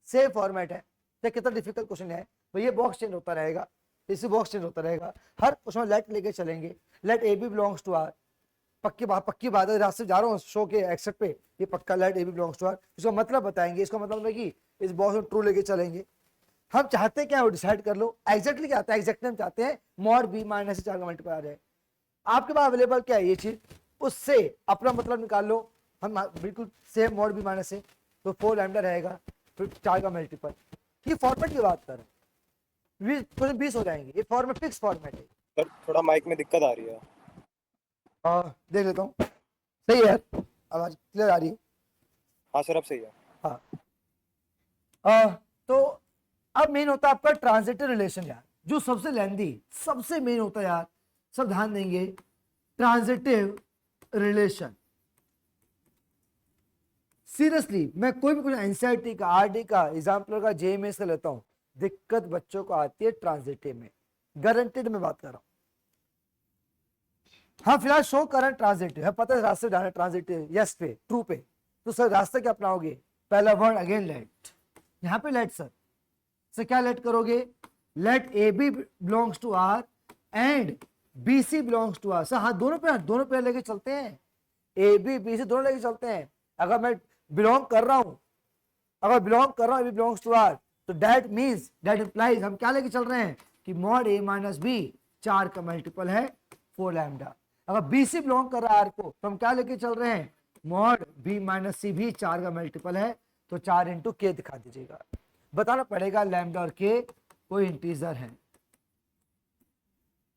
S1: सेम फॉर्मेट है, तो कितना डिफिकल्ट क्वेश्चन है, तो ये बॉक्स चेंज होता रहेगा, इसी बॉक्स चेंज होता रहेगा, हर क्वेश्चन में लेट लेके चलेंगे, let a b belongs to R, पक्की बात है, रास्ते जा रहा हूँ शो के एक्सेप्ट पे, ये पक्का let a b belongs to R, इसका मतलब बताएंगे, इसका मतलब है कि इस बॉक्स में ट्रू लेके चलेंगे। हम चाहते क्या है वो डिसाइड कर लो, एग्जैक्टली क्या आता है, एग्जैक्टली हम चाहते हैं मॉड बी माइनस 4 का मल्टीपल आ जाए, आपके पास अवेलेबल क्या है ये चीज, उससे अपना मतलब निकाल लो, हम बिल्कुल सेम मॉड बी माइनस है, तो 4 लैम्डा रहेगा, फिर 4 का मल्टीपल। ये फॉर्मेट की बात कर रहे हैं, 20 हो जाएंगे, ये फॉर्मेट फिक्स फॉर्मेट है।
S2: सर थोड़ा माइक में दिक्कत आ रही है।
S1: देख लेता हूँ, सही है, आवाज क्लियर आ रही है।
S2: हाँ सर अब सही है।
S1: हाँ, तो अब मेन होता है आपका ट्रांजिटिव रिलेशन यार, जो सबसे लेंदी, सबसे मेन होता है यार, सब ध्यान देंगे, ट्रांजिटिव रिलेशन। सीरियसली मैं कोई भी कुछ एनसीईआरटी का, आरडी का, एग्जाम्पलर का, जेएमएस का लेता हूं, दिक्कत बच्चों को आती है ट्रांजिटिव में, गारंटेड में बात कर रहा हूं। हाँ फिलहाल शो करंट ट्रांजिटिव है, पता है रास्ते जाना ट्रांजिटिव, यस पे, ट्रू पे, तो सर रास्ते क्या अपनाओगे, पहला वर्ड अगेन लेट, यहाँ पे लेट सर क्या लेट करोगे, let a b belongs to R and b c belongs to R. Sir हाँ दोनों पे लेके चलते हैं, ए बी बी सी दोनों लेके चलते हैं। अगर मैं बिलोंग कर रहा हूं, a b belongs to R, तो दैट मींस, दैट इंप्लाइज हम क्या लेके चल रहे हैं कि मॉड ए माइनस बी 4 का मल्टीपल है 4 लैम्डा। अगर बी सी बिलोंग कर रहा है आर को, तो हम क्या लेके चल रहे हैं, मॉड बी माइनस सी भी 4 का मल्टीपल है, तो 4 इंटू के दिखा दीजिएगा, बताना पड़ेगा लैम्डा और के कोई इंटीजर है।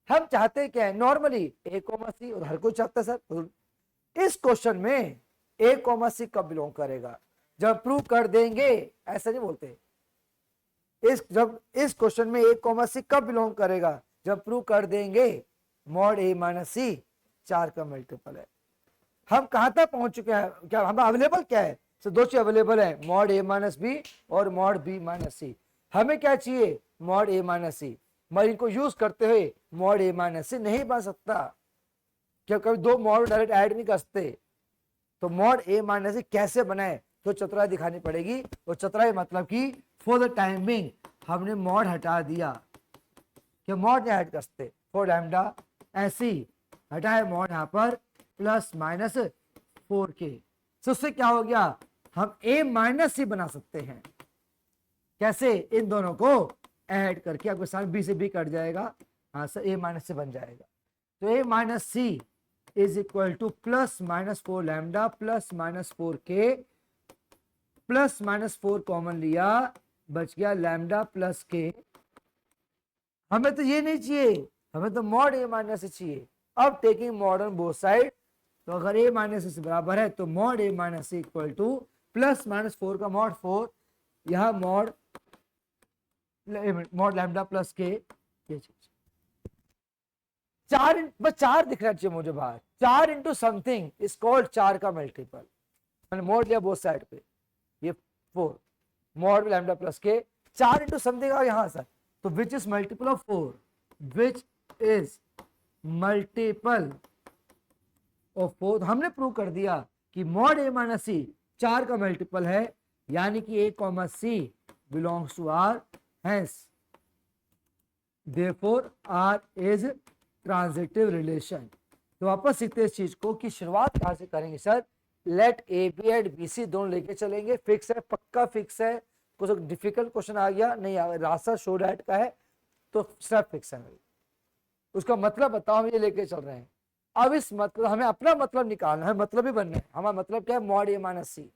S1: हम चाहते क्या है, नॉर्मली ए कॉमा सी, और हर कोई चाहता है सर, इस क्वेश्चन में ए कॉमा सी कब बिलोंग करेगा, जब प्रूव कर देंगे, ऐसा नहीं बोलते, जब इस क्वेश्चन में ए कॉमा सी कब बिलोंग करेगा, जब प्रूव कर देंगे मॉड ए माइनस सी 4 का मल्टीपल है। हम कहां तक पहुंच चुके हैं, क्या हमें अवेलेबल क्या है, तो दो चीज अवेलेबल है, मॉड ए माइनस बी और मॉड बी माइनस सी। हमें क्या चाहिए, मॉड ए माइनस सी, मगर इनको यूज करते हुए मॉड ए माइनस सी नहीं बन सकता, क्या कभी दो मॉड डायरेक्ट ऐड नहीं कर सकते, तो मॉड ए माइनस सी कैसे बनाए, तो चतुराई दिखानी पड़ेगी, और चतुराई मतलब कि फॉर द टाइमिंग हमने मॉड हटा दिया, क्या मॉड नहीं हट कर सकते, 4 लैम्डा ऐसी हटाए मॉड यहाँ पर प्लस माइनस 4k, तो उससे क्या हो गया, हम a माइनस सी बना सकते हैं, कैसे, इन दोनों को ऐड करके, आपके सामने b से b कट जाएगा, हाँ सर a माइनस से बन जाएगा, तो a minus c is equal to plus minus 4 lambda plus minus 4k, plus minus 4 common लिया, बच गया लैम्डा प्लस k। हमें तो ये नहीं चाहिए, हमें तो मॉड a माइनस से चाहिए। अब taking mod on both side, तो अगर a माइनस से बराबर है, तो mod a minus equal to plus minus 4 का मॉड 4, यहाँ मॉड मॉड लैम्डा प्लस के, ये चीज बस 4 दिखना चाहिए मुझे बाहर। 4 इंटू समथिंग इज कॉल्ड 4 का मल्टीपल। मैंने मोड लिया बोथ साइड पे, ये 4 मॉड लैम्डा प्लस के 4 इंटू समथिंग और यहां सर, तो which is multiple of 4, which is multiple of 4। हमने प्रूव कर दिया कि मॉड ए माइनस सी 4 का मल्टीपल है, यानी कि A comma C belongs to R, hence therefore R is transitive relation. तो वापस सीखते इस चीज को कि शुरुआत कहां से करेंगे sir, let a b and b c दोनों लेके चलेंगे, फिक्स है, पक्का फिक्स है, कुछ डिफिकल्ट क्वेश्चन आ गया नहीं आ रास्ता शो डैट का है तो सब फिक्स है, उसका मतलब बताओ, हम ये लेके चल रहे हैं। अब इस मतलब हमें अपना मतलब निकालना है, मतलब ही बनना है। हमारा मतलब क्या है, मॉड ए माइनस सी।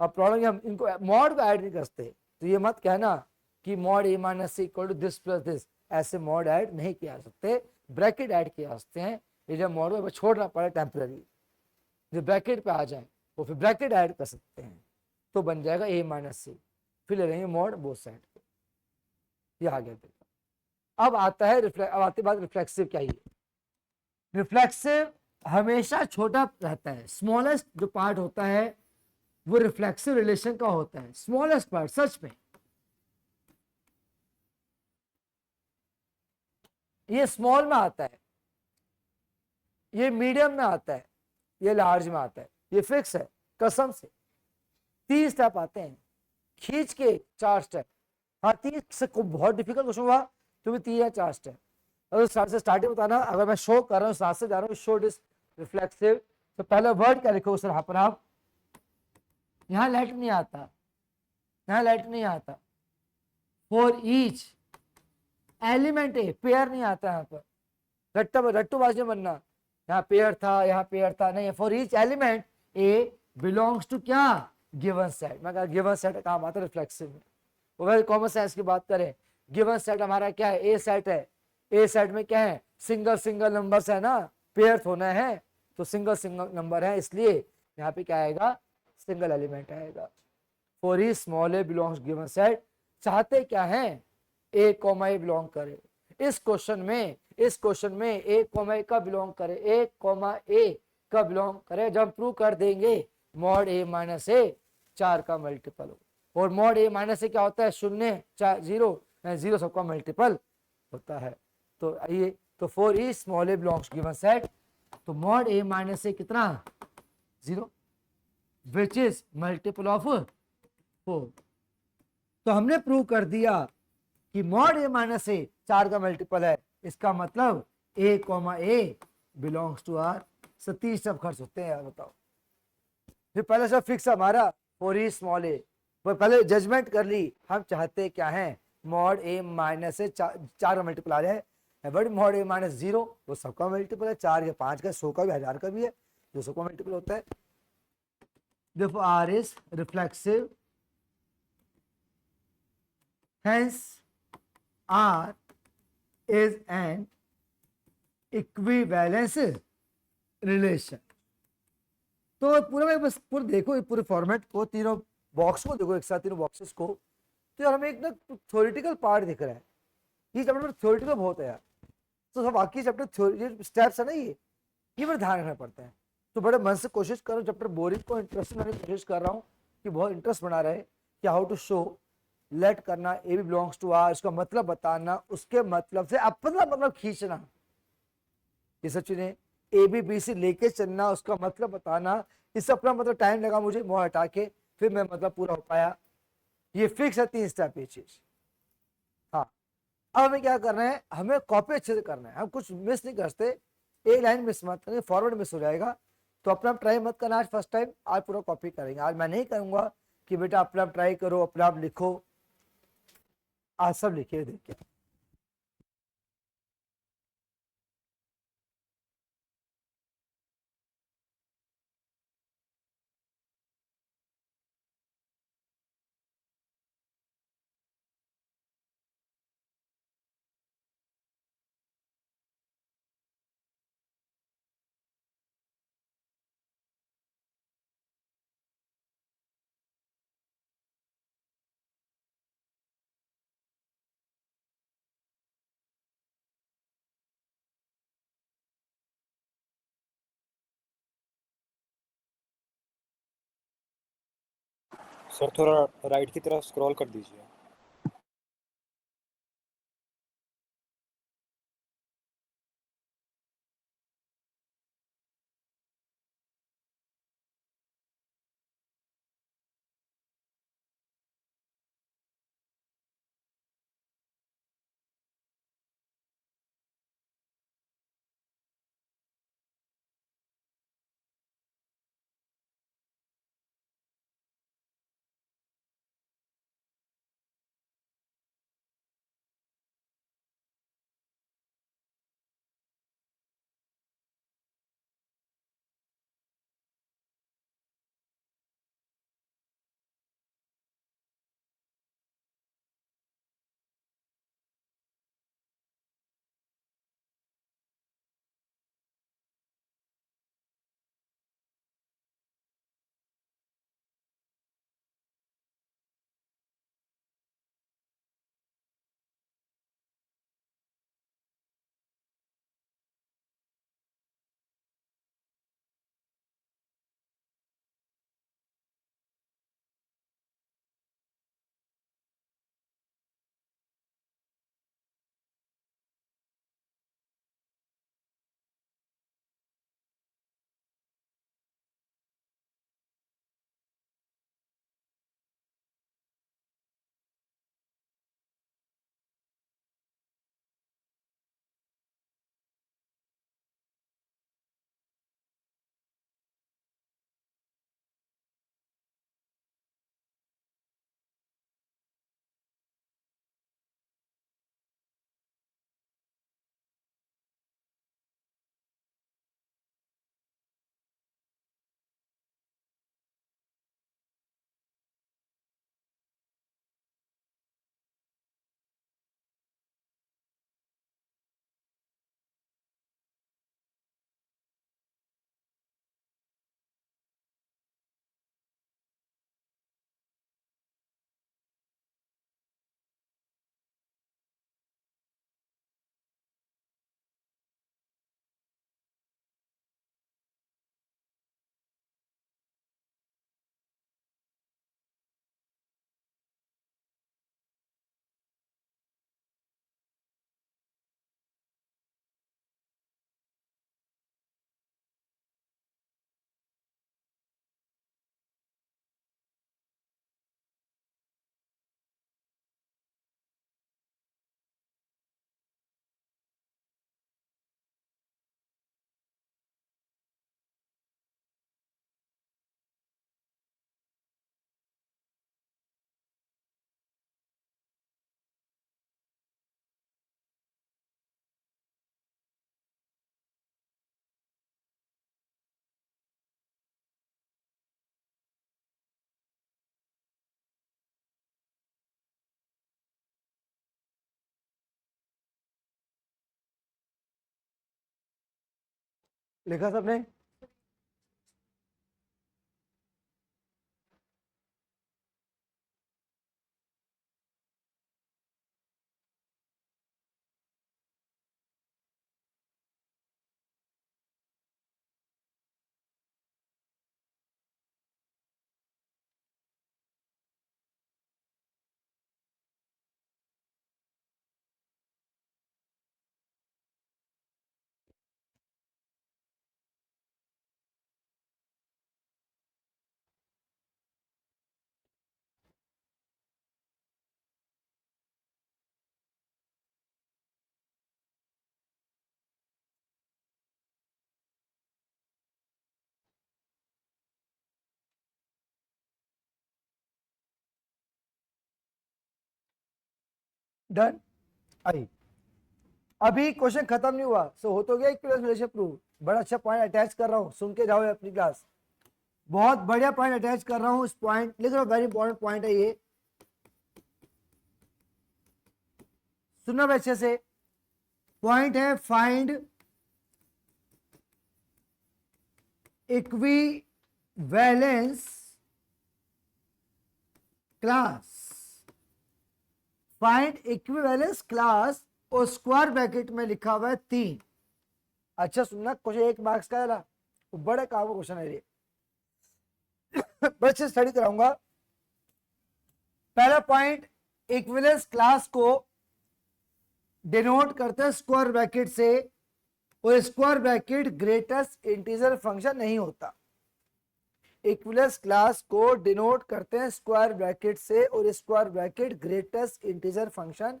S1: अब प्रॉब्लम हम इनको मॉड को ऐड नहीं करते, तो ये मत कहना कि mod a minus c equal to this plus this, ऐसे मॉड ऐड नहीं किया सकते, ब्रैकेट ऐड किया सकते हैं। ये जब मॉड में छोड़ना पड़े टेम्पररी, जो ब्रैकेट पे आ जाए वो फिर ब्रैकेट ऐड कर सकते हैं, तो बन जाएगा ए माइनस सी, फिर ले लेंगे मॉड बोथ साइड पे, ये आ गया देखा। अब आता है अब आती बात रिफ्लेक्सिव क्या है। रिफ्लेक्सिव हमेशा छोटा रहता है, स्मॉलेस्ट जो पार्ट होता है वो रिफ्लेक्सिव रिलेशन का होता है, स्मॉलेस्ट पार्ट सच में। ये स्मॉल में आता है, ये मीडियम में आता है, ये लार्ज में आता है, ये फिक्स है कसम से। 3 स्टेप आते हैं, खींच के 4 स्टेप। हाँ 3 से बहुत डिफिकल्ट क्वेश्चन हुआ तो भी 3 या 4 स्टेप। अगर स्टार्ट से स्टार्टिंग बताना, अगर मैं शो कर रहा हूँ साथ से जा रहा हूँ, शो इज रिफ्लेक्सिव, तो पहला वर्ड क्या लिखो सर यहाँ पर आप, यहाँ लाइट नहीं आता, यहाँ लाइट नहीं आता, for each element a pair नहीं आता यहाँ पर, रट्टूबाजी बनना, यहाँ पेयर था यहाँ पेयर था नहीं, for each element A belongs to क्या, गिवन सेट। मैं कहा गिवन सेट काम आता है रिफ्लेक्सिव में। वो कॉमन सेंस की बात करें, गिवन सेट हमारा क्या है, ए सेट है, ए सेट में क्या है, सिंगल सिंगल नंबर्स है ना, पेयर होना है तो सिंगल सिंगल नंबर है, इसलिए यहाँ पे क्या आएगा, सिंगल एलिमेंट आएगा। For E small a belongs given set, चाहते क्या है, ए कॉमा ए बिलोंग करे। इस क्वेश्चन में ए कॉमा ए का बिलोंग करे, ए कॉमा ए का बिलोंग करे, जब प्रूव कर देंगे मॉड ए माइनस ए 4 का मल्टीपल हो, और मॉड ए माइनस ए क्या होता है, 0 0 0 सबका मल्टीपल होता है। तो आइए, तो for E small a belongs given set, तो मॉड ए माइनस ए कितना, 0, विच इज मल्टीपल ऑफ 4। तो हमने प्रूव कर दिया कि मॉड ए माइनस ए 4 का मल्टीपल है, इसका मतलब A comma A belongs to R. 30 सब खर्च होते हैं यार, बताओ। फिर पहले सब फिक्स हमारा फॉर ई स्मॉल ए, पहले जजमेंट कर ली, हम चाहते क्या है, मॉड ए माइनस ए 4 का मल्टीपल आ जाए, बट मॉड ए माइनस 0 वो सबका मल्टीपल है, 4 या 5 का, 100 का भी, 1000 का भी है, जो सबका मल्टीपल होता है। देखो R is reflexive, hence R is an equivalence relation। तो पूरा में बस पूरा देखो, पूरे फॉर्मेट को, तीनों बॉक्स को देखो एक साथ, तीनों बॉक्सेस को, तो यार हमें एक ना थ्योरेटिकल पार्ट दिख रहा है, ये चैप्टर थ्योरेटिकल बहुत है यार। तो सब बाकी चैप्टर ये स्टेप्स है ना, ये पर ध्यान रखना पड़ता है। तो बड़े मन से कोशिश करो, चैप्टर बोरिंग को इंटरेस्टिंग बनाने की कोशिश कर रहा हूँ कि बहुत इंटरेस्ट बना रहे, कि हाउ टू शो लेट करना, a b belongs to R, इसका मतलब बताना, उसके मतलब से अपना मतलब खींचना, ये सब चीजें ए बी बी सी लेके चलना, उसका मतलब बताना, इससे अपना मतलब टाइम लगा मुझे, मुंह हटा के फिर मैं मतलब पूरा हो पाया। ये फिक्स है 3 स्टेप ये चीज। हाँ अब हमें क्या करना है, हमें कॉपी अच्छे से करना है, हम कुछ मिस नहीं करते, एक लाइन मिस मत करेंगे, फॉरवर्ड मिस हो जाएगा। तो अपना ट्राई मत करना आज फर्स्ट टाइम, आज पूरा कॉपी करेंगे। आज मैं नहीं करूंगा कि बेटा अपना ट्राई करो, अपना आप लिखो, आज सब लिखिए देखिए।
S2: सर थोड़ा राइट की तरफ स्क्रॉल कर दीजिए।
S1: लिखा सबने? डन। आई अभी क्वेश्चन खत्म नहीं हुआ, सो हो तो गया इक्विवेलेंस रिलेशन प्रूव। बड़ा अच्छा पॉइंट अटैच कर रहा हूं, सुन के जाओ अपनी क्लास। बहुत बढ़िया पॉइंट अटैच कर रहा हूं, इस पॉइंट लिख रहा हूं, वेरी इंपॉर्टेंट पॉइंट है ये, सुनना अच्छे से। पॉइंट है find equivalence class. Find equivalence class और स्क्वायर ब्रैकेट में लिखा हुआ है 3। अच्छा सुनना, क्वेश्चन 1 मार्क्स का है ना, बड़े काम का क्वेश्चन है ये। बड़े अच्छे स्टडी कराऊंगा। पहला पॉइंट, इक्विवेलेंस क्लास को डिनोट करते हैं स्क्वायर ब्रैकेट से, और square bracket greatest integer function नहीं होता। इक्विवेलेंस क्लास को डिनोट करते हैं स्क्वायर ब्रैकेट से, और square bracket greatest integer function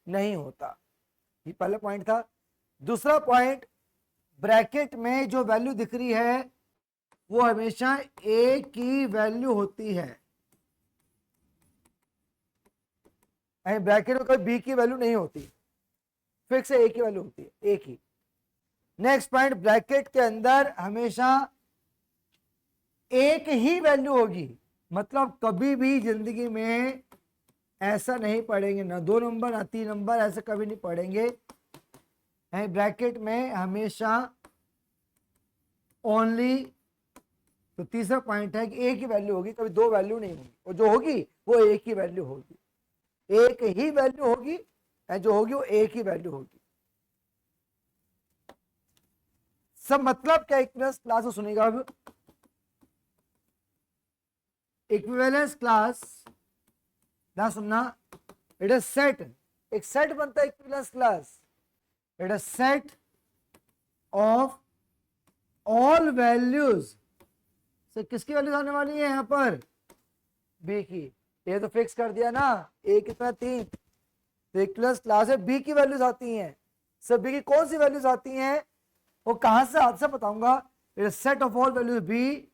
S1: नहीं होता। ये पहला पॉइंट था। दूसरा पॉइंट, ब्रैकेट में जो वैल्यू दिख रही है वो हमेशा ए की वैल्यू होती है। ब्रैकेट में कोई बी की वैल्यू नहीं होती, फिक्स ए की वैल्यू होती है, ए की। नेक्स्ट पॉइंट, ब्रैकेट के अंदर हमेशा एक ही वैल्यू होगी, मतलब कभी भी जिंदगी में ऐसा नहीं पढ़ेंगे, ना 2 नंबर ना 3 नंबर, ऐसा कभी नहीं पढ़ेंगे। ब्रैकेट में हमेशा ओनली, तो तीसरा पॉइंट है कि एक ही वैल्यू होगी, कभी 2 वैल्यू नहीं होगी, और जो होगी वो एक ही वैल्यू होगी, एक ही वैल्यू होगी, जो होगी वो एक ही वैल्यू होगी। सब मतलब क्या इक्विवेलेंस क्लास को सुनेगा अब। इक्विवेलेंस क्लास ना सुनना, इट इज सेट, एक सेट बनता है equivalence class. It is set of all values से, किसकी वैल्यूज आने वाली है यहां पर, बी की। ये तो फिक्स कर दिया ना, ए कितना 3, तो इक्विवेलेंस क्लास है, बी की वैल्यूज आती हैं। सब बी की कौन सी वैल्यूज आती हैं वो कहां से आपसे बताऊंगा। It is set of all values b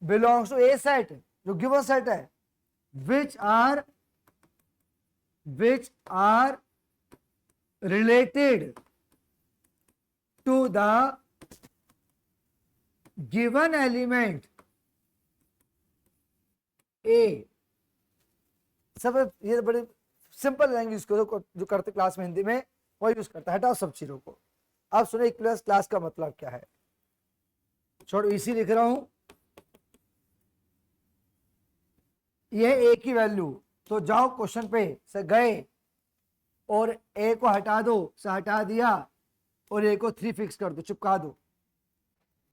S1: belongs to A set, जो गिवन सेट है, which are related to the given element A। सब ये बड़े सिंपल लैंग्वेज को जो करते क्लास में हिंदी में वो यूज करता है, हटाओ सब चीजों को। अब सुनो इक्विवेलेंस क्लास का मतलब क्या है, छोड़ो इसी लिख रहा हूं, ये ए की वैल्यू, तो जाओ क्वेश्चन पे से गए और ए को हटा दो, से हटा दिया, और ए को 3 फिक्स कर दो, चिपका दो।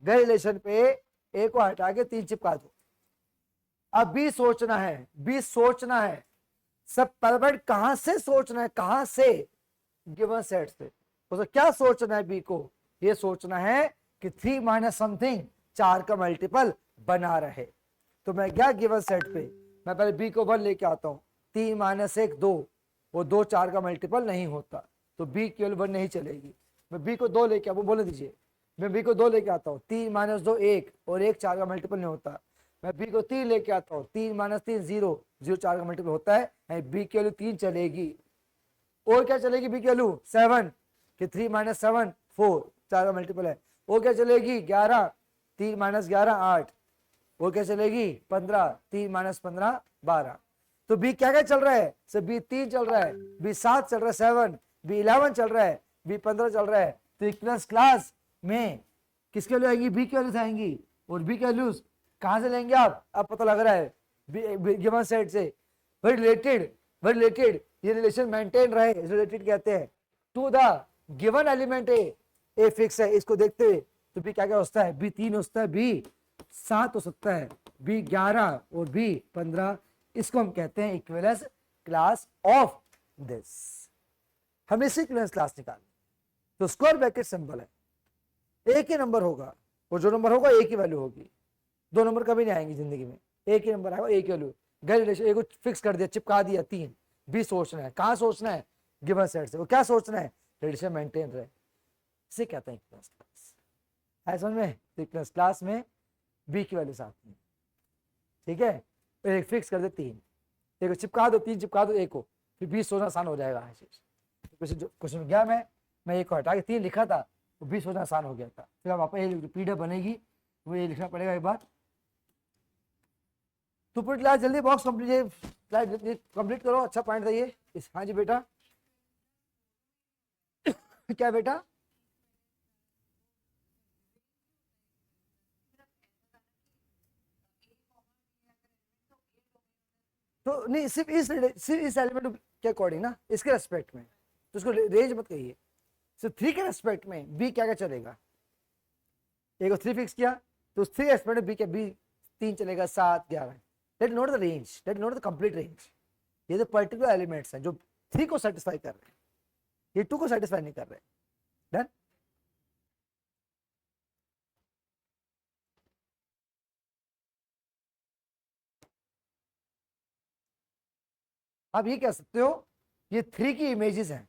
S1: गए रिलेशन पे ए को हटा के 3 चिपका दो। अब बी सोचना है, बी सोचना है, सब परवर्ड कहां से सोचना है, कहां से, गिवन सेट से। तो क्या सोचना है बी को, ये सोचना है कि 3 माइनस समथिंग 4 का मल्टीपल बना रहे। तो मैं क्या गिवन सेट पे, मैं पहले बी को 1 लेके आता हूं, 3 माइनस 1 2, वो 2 4 का मल्टीपल नहीं होता, तो बी केवल 1 नहीं चलेगी। मैं बी को 2 लेके, वो बोले दीजिए, मैं बी को 2 लेके आता हूँ, 3 माइनस 2 1, और 1 4 का मल्टीपल नहीं होता। मैं बी को 3 लेके आता हूँ, 3 माइनस 3 0, 0 4 का मल्टीपल होता है, बी की वैल्यू 3 चलेगी। और क्या चलेगी बी की वैल्यू 7, कि 3 माइनस 7 4, 4 का मल्टीपल है। वो क्या चलेगी 11, 3 माइनस 11 8। वो क्या चलेगी 15, 3 माइनस 15 12। तो बी क्या क्या चल रहा है, सब बी 3 चल रहा है, बी 7 चल रहा है 7, बी 11 चल रहा है, बी 15 चल रहा है। तो इक्विवेलेंस क्लास में किसके वैल्यू आएंगी, बी की वैल्यूज आएंगी। और बी की वैल्यूज कहां से लेंगे आप, अब पता लग रहा है गिवन सेट से। वेरी रिलेटेड, ये रिलेशन मेंटेन रहे, रिलेटेड कहते हैं to the given element a fix है। इसको देखते हुए तो बी क्या क्या होता है, बी 3 होता है, बी 7 हो सकता है, बी 11 और बी 15। इसको हम कहते हैं इक्विवेलेंस क्लास ऑफ दिस। हमें इसी इक्विवेलेंस क्लास निकालनी, तो स्क्वायर ब्रैकेट सिंबल है, एक ही नंबर होगा, और जो नंबर होगा एक ही वैल्यू होगी। 2 नंबर कभी नहीं आएंगे जिंदगी में, एक ही नंबर आएगा, एक ही वैल्यू। गए रिलेशन एक को फिक्स कर दिया, चिपका दिया 3। बी सोचना है, कहां सोचना है, गिवन सेट से। वो क्या सोचना है, रिलेशन मेंटेन रहे, इसे कहते हैं इक्विवेलेंस क्लास। है समझ में, इक्विवेलेंस क्लास में बी की वैल्यूज आती है, ठीक है। एक फिक्स कर दे 3, एक को चिपका दो, 3 चिपका दो एक को, फिर बी सोचना आसान हो जाएगा। क्वेश्चन गया मैं एक को हटा के 3 लिखा था, तो बी सोचना आसान हो गया था। फिर अब आप पीडीएफ बनेगी, वो ये लिखना पड़ेगा एक बार। तो पुट क्लास जल्दी बॉक्स कंप्लीट करो, अच्छा पॉइंट था ये। हाँ जी बेटा क्या बेटा, तो नहीं सिर्फ इस एलिमेंट के अकॉर्डिंग ना, इसके रेस्पेक्ट में, तो उसको रेंज मत कहिए। सिर्फ 3 के रेस्पेक्ट में बी क्या क्या चलेगा, एक को 3 फिक्स किया, तो उस 3 रेस्पेक्ट में बी क्या, बी 3 चलेगा, 7 11। Let note the range, let note the complete range. ये जो पर्टिकुलर एलिमेंट्स हैं जो 3 को सेटिस्फाई कर रहे हैं, ये 2 को सेटिस्फाई नहीं कर रहे। डन। आप ये कह सकते हो ये 3 की इमेजेस हैं,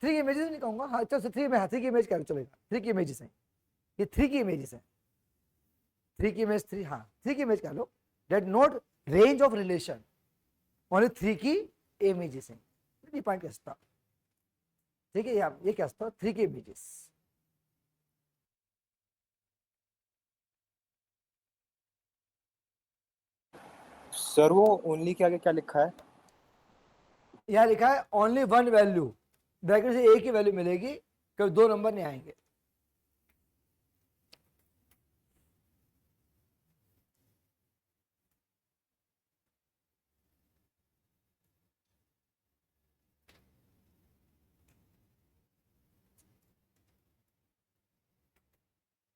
S1: 3 की इमेजेस नहीं कहूंगा, हाँ चलो 3 में, हाँ 3 की इमेज कह चलेगा, 3 की इमेजेस हैं, ये 3 की इमेजेस हैं, 3 की इमेज 3, हाँ 3 की इमेज कह लो। Denote range of relation, only 3 की इमेजेस हैं, पॉइंट कह सकता। ठीक है, ये कह सकता 3 की इमेजेस।
S2: सर वो ओनली के आगे क्या लिखा है?
S1: यहाँ लिखा है ओनली 1 वैल्यू, ब्रैकेट से एक ही वैल्यू मिलेगी, कभी 2 नंबर नहीं आएंगे।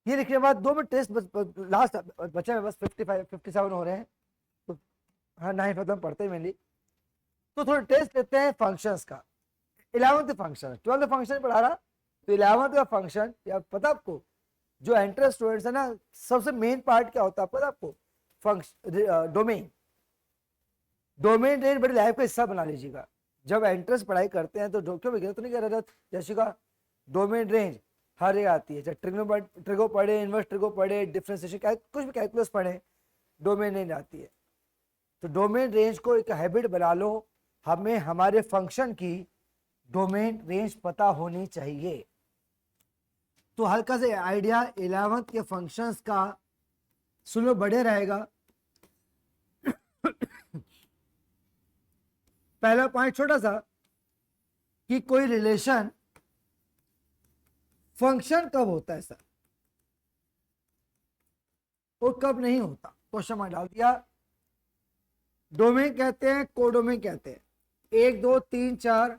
S1: ये लिखने के बाद 2 में टेस्ट लास्ट बचे हैं बस 55 57 हो रहे हैं, तो हाँ 9 खत्म पढ़ते हैं मेनली। तो थोड़ा टेस्ट लेते हैं फंक्शंस का। 11th फंक्शन, 12th फंक्शन पढ़ा रहा, तो 11th का फंक्शन या पता आपको, जो एंटर स्टूडेंट्स है ना, सबसे मेन पार्ट क्या होता है पता आपको? Function domain. डोमेन रेंज बड़ी लाइफ का हिस्सा बना लीजिएगा। जब एंट्रेंस पढ़ाई करते हैं तो क्यों भी तो नहीं कह रहा था जैसे का डोमेन रेंज हर जगह आती है, चाहे ट्रिगो पढ़े, इनवर्स ट्रिगो पढ़े, डिफरेंशिएशन कुछ भी कैलकुलस पढ़े, डोमेन रेंज आती है। तो डोमेन रेंज को एक हैबिट बना लो, हमें हमारे फंक्शन की डोमेन रेंज पता होनी चाहिए। तो हल्का से आइडिया 11th के फंक्शंस का सुन लो, बढ़े रहेगा। पहला पॉइंट छोटा सा कि कोई रिलेशन फंक्शन कब होता है सर और कब नहीं होता, क्वेश्चन मार्क डाल दिया। डोमेन कहते हैं, कोडोमेन कहते हैं, 1 2 3 4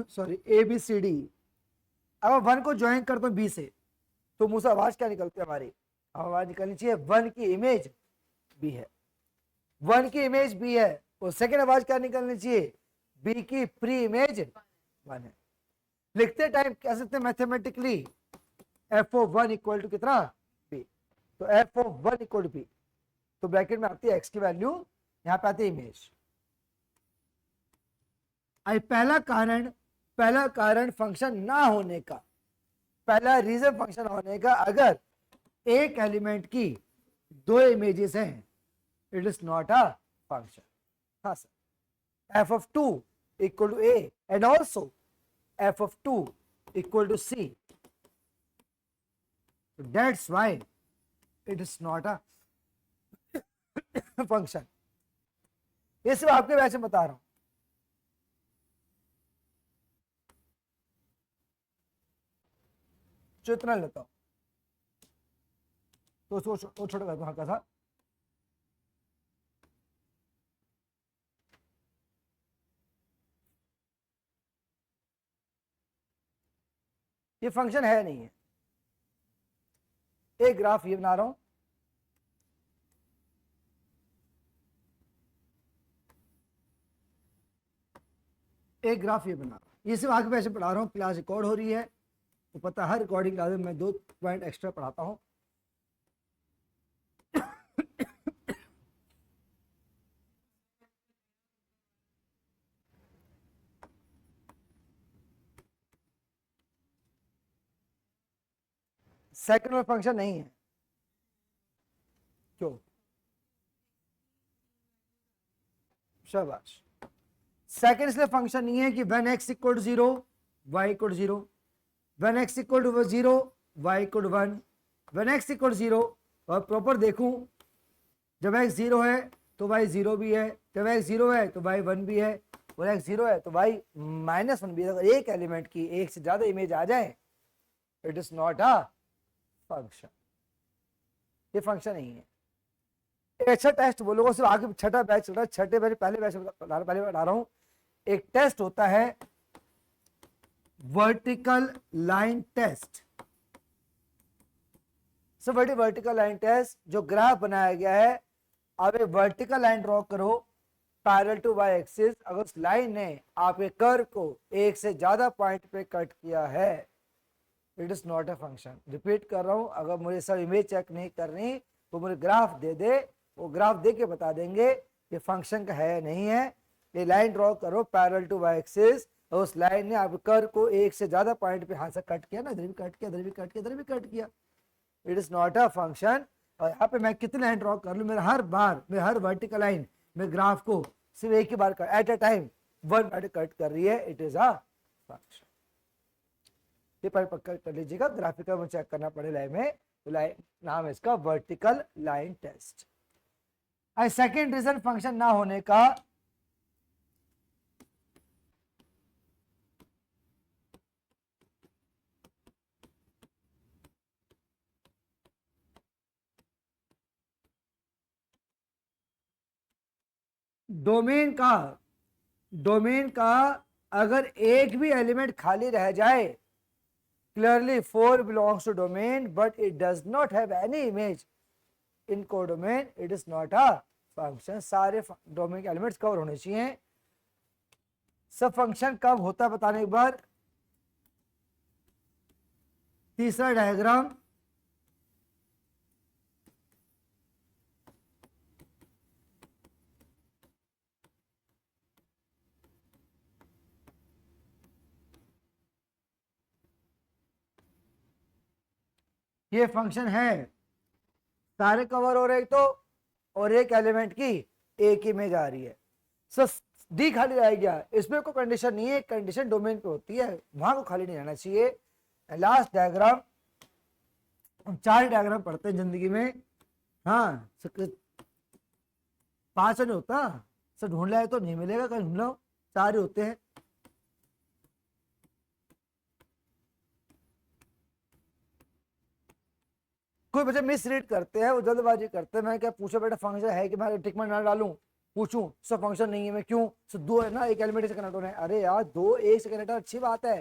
S1: सॉरी ABCD। अब 1 को ज्वाइन करता हूं B से, तो मुझसे आवाज क्या निकलती है हमारी? आवाज निकलनी चाहिए 1 की इमेज B है, 1 की इमेज B है, और सेकेंड आवाज क्या निकलनी चाहिए? B की प्री इमेज 1 है। लिखते टाइम कह सकते हैं मैथमेटिकली f(1) इक्वल टू कितना? B। तो f(1) इक्वल टू B, तो ब्रैकेट में आती है x की वैल्यू, यहां पे आती है इमेज। पहला कारण फंक्शन ना होने का, पहला रीजन फंक्शन होने का, अगर एक एलिमेंट की 2 इमेजेस हैं, it is not a function. हाँ sir, f(2) equal to A and also f(2) equal to C, that's why it is not a function। ये सिर्फ आपके वैसे बता रहा हूं। जो इतना लेता हूं तो उसको छोटा कर दो हल्का सा। ये फंक्शन है नहीं है, एक ग्राफ ये बना रहा हूं, एक ग्राफ ये बना रहा हूं, ये सिर्फ आगे वैसे पढ़ा रहा हूं, क्लास रिकॉर्ड हो रही है तो पता हर रिकॉर्डिंग क्लास में मैं 2 पॉइंट एक्स्ट्रा पढ़ाता हूं। सेकंड में फंक्शन नहीं है, क्यों? शाबाश। सेकंड इसलिए फंक्शन नहीं है कि when x equal to 0 y equal to 0, when x equal to 0 y equal to 1, when x equal to 0, और प्रॉपर देखूं, जब x 0 है तो y 0 भी है, जब x 0 है तो y 1 भी है, और x 0 है तो y -1 भी है। अगर एक एलिमेंट की एक से ज्यादा इमेज आ जाए, it is not a function, ये फंक्शन नहीं है। एक अच्छा टेस्ट बोलोगे, सिर्फ आगे छठा बैच चल रहा है, छठे बैच पहले बता रहा हूं, एक टेस्ट होता है vertical line test. So what is vertical line test? जो ग्राफ बनाया गया है, अब एक वर्टिकल लाइन ड्रॉ करो पैरेलल टू वाई एक्सिस। अगर उस लाइन ने आपके कर्व को एक से ज्यादा पॉइंट पे कट किया है, it is not a function. Repeat कर रहा हूं, अगर मुझे सर इमेज चेक नहीं करनी तो मुझे ग्राफ दे दे, वो ग्राफ दे के बता देंगे ये फंक्शन का है नहीं है। ये लाइन ड्रॉ करो पैरेलल टू वाई एक्सिस, और उस लाइन ने आप कर्व को एक से ज्यादा पॉइंट पे हाथ से कट किया ना, इधर भी कट किया, इधर भी कट किया, इधर भी कट किया, it is not a function. और यहाँ पे मैं कितनी लाइन ड्रॉ कर लूँ, मेरा हर बार मैं हर वर्टिकल लाइन में ग्राफ को सिर्फ एक ही बार एट अ टाइम वन बार कट कर रही है, इट इज अ फंक्शन। ये पक्का कर लीजिएगा, ग्राफिकल में चेक करना पड़े लाइन में, तो लाइन नाम है इसका vertical line test. Second reason function ना होने का, डोमेन का अगर एक भी एलिमेंट खाली रह जाए, clearly 4 belongs to domain but it does not have any image in codomain, it is not a function. सारे डोमेन के एलिमेंट्स कवर होने चाहिए। सब फंक्शन कब होता है बताने एक बार। तीसरा डायग्राम, ये फंक्शन है, सारे कवर हो रहे तो, और एक एलिमेंट की एक इमेज आ रही है। सो डी खाली रह गया, इसमें कोई कंडीशन नहीं है, कंडीशन डोमेन पे होती है, वहां को खाली नहीं रहना चाहिए। लास्ट डायग्राम, हम 4 डायग्राम पढ़ते हैं जिंदगी में, हाँ 5 नहीं होता सर, ढूंढ लाए तो नहीं मिलेगा, कहीं ढूंढ लो, 4 ही होते हैं। कोई बच्चे मिस रीड करते हैं, वो जल्दबाजी करते हैं, मैं क्या पूछो बेटा फंक्शन है कि मैं टिक मार्क ना डालूं, पूछूं सब फंक्शन नहीं है मैं क्यों, सो 2 है ना, एक एलिमेंट से कनेक्ट होना है। अरे यार 2 एक से कनेक्ट अच्छी बात है,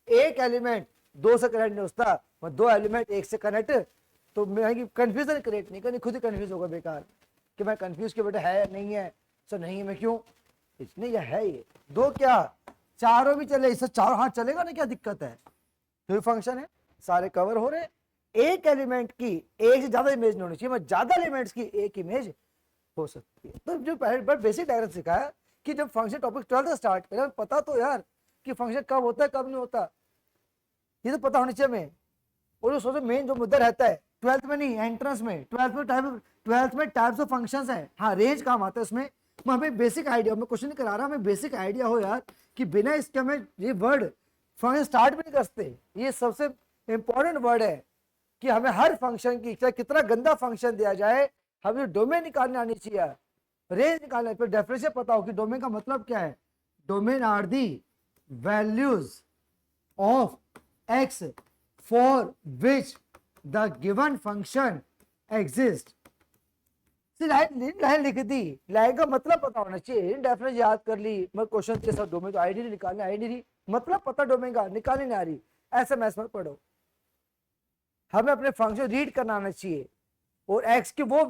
S1: एक एलिमेंट 2 से कनेक्ट नहीं होता, 2 एलिमेंट एक से कनेक्ट, तो मैं कंफ्यूजन क्रिएट नहीं करनी, खुद ही कंफ्यूज होगा बेकार कि मैं कंफ्यूज कि बेटा है नहीं है, सो नहीं है मैं क्यों, इसने यह है ये 2 क्या 4 भी चले, इससे 4 हाथ चलेगा ना, क्या दिक्कत है। तो फंक्शन है, सारे कवर हो रहे, एक एलिमेंट की एक से ज्यादा इमेज नहीं होनी चाहिए, ज्यादा एलिमेंट्स की एक इमेज हो सकती है। तो जो पहले बेसिक डायग्राम सिखाया कि जब फंक्शन टॉपिक 12 स्टार्ट करें, पता तो यार कि फंक्शन कब होता है कब नहीं होता, ये तो पता होना चाहिए हमें। और जो सोचो मेन जो मुद्दा रहता है 12th में नहीं, एंट्रेंस में, 12th में टाइप्स ऑफ फंक्शंस है, हाँ रेंज काम आता है उसमें, हमें बेसिक आइडिया, मैं क्वेश्चन नहीं करा रहा, हमें बेसिक आइडिया हो यार कि बिना इसके हमें ये वर्ड फंक्शन स्टार्ट भी नहीं कर सकते। ये सबसे इंपॉर्टेंट वर्ड है कि हमें हर फंक्शन की, चाहे कितना गंदा फंक्शन दिया जाए, हमें डोमेन निकालने आनी चाहिए, रेंज निकालना, फिर डेफिनेशन पता हो कि डोमेन का मतलब क्या है। Domain are the values of x for which the given function exist. Line लिख दी, लाइन का मतलब पता होना चाहिए, डेफिनेशन याद कर ली, मैं क्वेश्चन के साथ डोमेन तो आईडी निकालना, आईडी मतलब पता डोमेन का, निकालने नहीं आ रही, एसएमएस में पढ़ो। हमें अपने फंक्शन रीड करना आना चाहिए, और एक्स की वो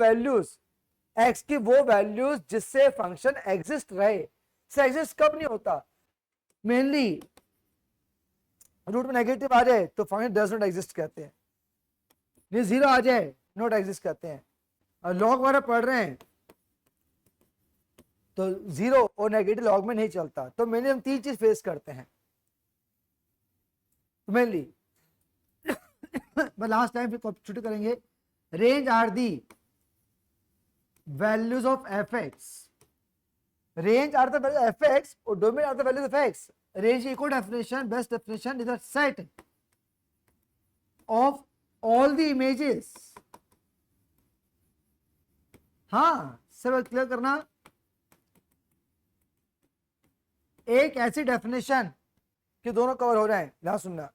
S1: वैल्यूज जिससे फंक्शन एग्जिस्ट रहे। से एग्जिस्ट कब नहीं होता, मेनली रूट में नेगेटिव आ जाए तो फंक्शन डज नॉट एग्जिस्ट कहते हैं, ये 0 आ जाए नॉट एग्जिस्ट कहते हैं। और लॉग वगैरह पढ़ रहे हैं तो 0 और नेगेटिव लॉग में नहीं चलता। तो मेनली हम 3 चीज फेस करते हैं मेनली, लास्ट टाइम फिर छुट्टी करेंगे। Range are the values of f x, range are the values of f x और domain are the values of x. Range इको definition, best definition is a set of all the images. हाँ सब clear करना, एक ऐसी definition कि दोनों cover हो रहे हैं, ध्यान सुनना।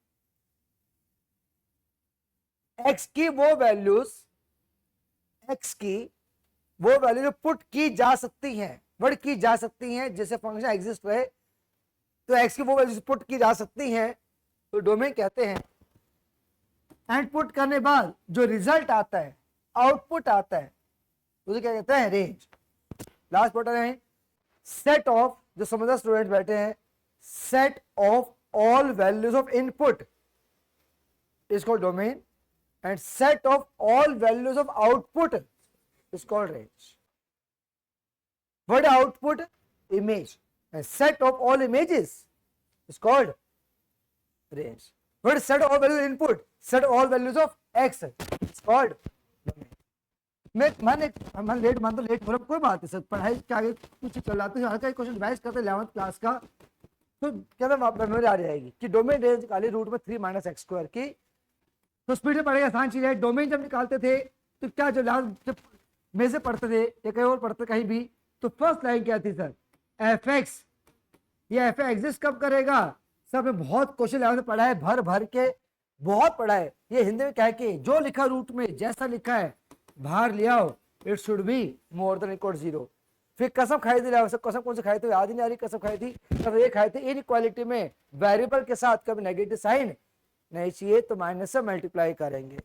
S1: एक्स की वो वैल्यूज पुट की जा सकती हैं, वर्ड की जा सकती हैं जिससे फंक्शन एग्जिस्ट रहे, तो एक्स की वो वैल्यूज पुट की जा सकती हैं तो डोमेन कहते हैं। एंड पुट करने बाद जो रिजल्ट आता है, आउटपुट आता है, उसे क्या कहते हैं, रेंज। लास्ट पॉइंट है सेट ऑफ, जो समझदार स्टूडेंट बैठे हैं, set of all values of input is called domain and set of all values of output is called range. What output, image, and set of all images is called range. What is set of all values of input, set of all values of x is called domain. मैं मान late मान तो late हो रहा, कोई बात नहीं sir, पढ़ाई के आगे कुछ चल रहा है, हल्का क्वेश्चन रिवाइज करते 11th क्लास का, तो क्या था मेमोरी आ जाएगी कि डोमेन रेंज निकाली रूट में 3 माइनस एक्स स्क्वायर की, तो स्पीड में पढ़ेगा, आसान चीज है। डोमेन जब निकालते थे तो क्या, जब में से पढ़ते थे या कहीं और पढ़ते कहीं भी, तो फर्स्ट लाइन क्या थी सर, एफ एक्स, ये एफ एग्जिस्ट कब करेगा, सब में बहुत क्वेश्चन लेवल में पढ़ा है, भर भर के बहुत पढ़ा है। ये हिंदी में क्या है कि जो लिखा रूट में जैसा लिखा है बाहर ले आओ, it should be more than equal 0। फिर कसम खाई थी, कसम कौन सी खाई थी याद ही नहीं आ रही, कसम खाई थी तब ये खाई थी, इनइक्वालिटी में वेरिएबल के साथ कभी नेगेटिव साइन नहीं चाहिए, तो माइनस से मल्टीप्लाई करेंगे।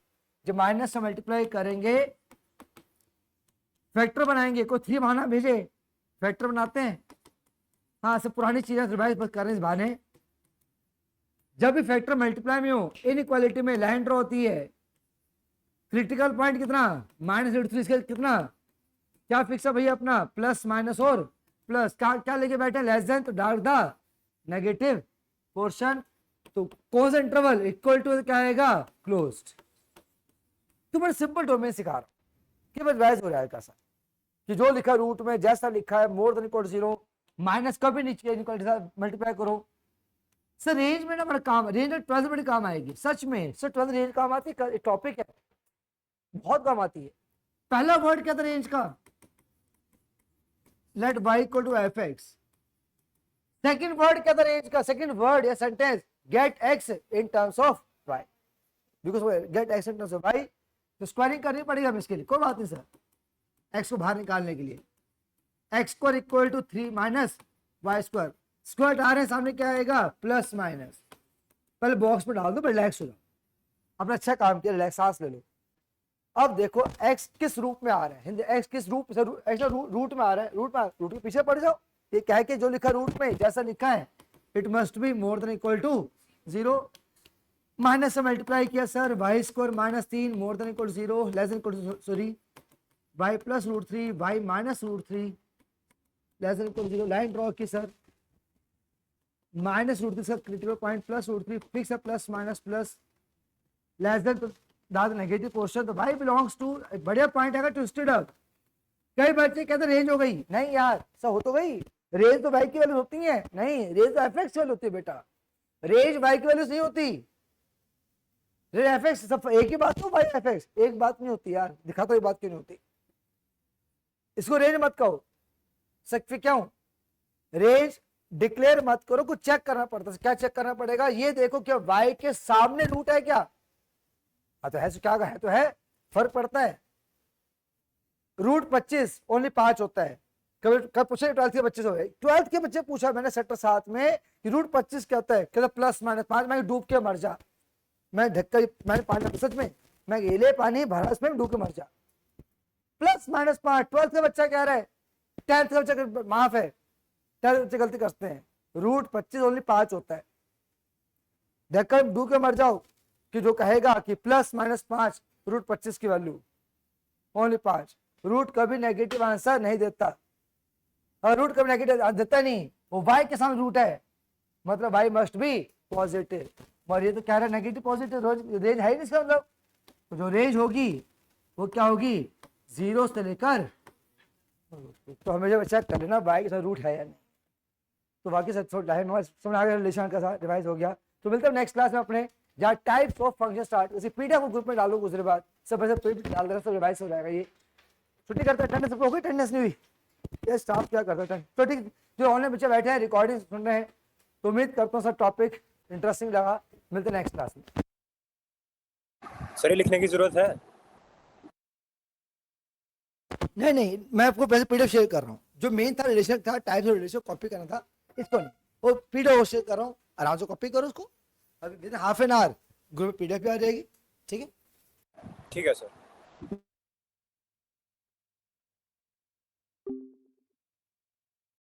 S1: जब माइनस से मल्टीप्लाई करेंगे, फैक्टर बनाएंगे, कोई 3 बहाना भेजे, फैक्टर बनाते हैं। हाँ, सब पुरानी चीजें रिवाइज बस कर रहे हैं इस बहाने। जब भी फैक्टर मल्टीप्लाई में हो, इनइक्वालिटी में लाइन ड्रॉ होती है, क्रिटिकल पॉइंट कितना, -√3, इसके कितना क्या फिक्स है भैया अपना, प्लस माइनस और प्लस, क्या लेके बैठे, लेस देन, तो डाल द नेगेटिव पोर्शन, तो कौन सा इंटरवल इक्वल टू क्या आएगा, क्लोज्ड। तो मैं सिंपल डोमेन सिखा रहा हूँ कि बस रिवाइज हो जाएगा सर, कि जो लिखा रूट में जैसा लिखा है मोर देन इक्वल 0, माइनस कभी नीचे मल्टीप्लाई करो। सर रेंज में ना बड़ा काम, रेंज में 12 बड़ी काम आएगी सच में सर, 12 रेंज काम आती है, टॉपिक है बहुत काम आती है। पहला वर्ड क्या था रेंज का, let y equal to f x. Second word क्या था रेंज का, सेकेंड वर्ड या sentence, get x in terms of y, because get x in terms of y, तो स्क्वायरिंग करनी पड़ेगी हमें इसके लिए, कोई बात नहीं सर, x को बाहर निकालने के लिए, x square equal to 3 minus y square, square आ रहे हैं सामने क्या आएगा, प्लस माइनस, पहले बॉक्स में डाल दो, रिलैक्स हो जाओ, अपना अच्छा काम किया, रिलैक्स सांस ले लो। अब देखो x किस रूप में आ रहा है, हिंदी x किस रूप से, रूट में आ रहा है, रूट के पीछे पड़ जाओ, ये कह के जो लिखा रूट में जैसा लिखा है, it must be more than equal to 0, minus से मल्टीप्लाई किया sir, y square -3 more than equal 0, less than equal, sorry y plus √3, y minus √3 less than equal 0, line draw की sir, -√3 sir critical point, plus √3 fix है, plus minus plus, less than तो दाद negative portion, तो y belongs to, बढ़िया point है, twisted up. कई बच्चे कहते रेंज हो गई, नहीं यार सब हो तो गई, रेंज तो y की वैल्यू होती है, नहीं रेंज तो एफ एक्स की वैल्यू होती है बेटा, रेंज y की वैल्यू नहीं होती, रेंज एफ एक्स, सब एक ही बात तो, y एफ एक्स एक बात नहीं होती यार, दिखा तो ये बात क्यों नहीं होती, इसको रेंज मत कहो, फिर क्यों रेंज डिक्लेयर मत करो, कुछ चेक करना पड़ता है, क्या चेक करना पड़ेगा, ये देखो क्या y के सामने रूट है क्या, हाँ तो है, क्या है तो है, फर्क पड़ता है, रूट 25 ओनली 5 होता है, कभी पूछे 12th के बच्चे से हो गए, 12th के बच्चे पूछा मैंने सेक्टर 7 में कि रूट 25 क्या होता है, कहता प्लस माइनस 5, मैं डूब के मर जा, मैं ढक्का मैंने पानी, सच में मैं ले पानी भरा इसमें डूब के मर जा, प्लस माइनस 5, 12th का बच्चा कह रहा है, 10th का बच्चा माफ है, 10th बच्चे गलती करते हैं, रूट 25 ओनली 5 होता है, धक्का डूब के मर जाओ, कि जो कहेगा कि प्लस माइनस 5 रूट 25 की वैल्यू ओनली 5, रूट कभी नेगेटिव आंसर नहीं देता, और रूट कभी नेगेटिव देता नहीं, वो y के सामने रूट है, मतलब y मस्ट बी पॉजिटिव, और ये तो कह रहा है नेगेटिव पॉजिटिव, रेंज है ही नहीं इसका, मतलब तो जो रेंज होगी वो क्या होगी, 0 से लेकर, तो हमें जब चेक कर लेना y के साथ रूट है या नहीं, तो बाकी सब समझ आ गया, रिलेशन का साथ रिवाइज हो गया। तो मिलते हैं नेक्स्ट क्लास में अपने, जहाँ टाइप्स ऑफ फंक्शन स्टार्ट, उसी पीडीएफ को ग्रुप में डालो, दूसरे बाद सब ऐसे पीडीएफ डाल देना, सब रिवाइज हो जाएगा। ये छुट्टी करते हैं, अटेंडेंस हो गई, अटेंडेंस नहीं हुई, ये स्टाफ क्या करता है, तो ठीक, जो ऑनलाइन बच्चे बैठे हैं रिकॉर्डिंग सुन रहे हैं, तो उम्मीद करता हूँ सर टॉपिक इंटरेस्टिंग लगा, मिलते हैं नेक्स्ट क्लास में।
S2: सर ये लिखने की जरूरत है?
S1: नहीं, मैं आपको पहले पीडीएफ शेयर कर रहा हूँ, जो मेन था रिलेशन था, टाइप्स ऑफ रिलेशन कॉपी करना था, इसको नहीं, वो पीडीएफ शेयर कर रहा हूँ, आराम से कॉपी करो उसको, अभी हाफ एन आवर ग्रुप में पीडीएफ भी आ जाएगी, ठीक है।
S2: ठीक है सर।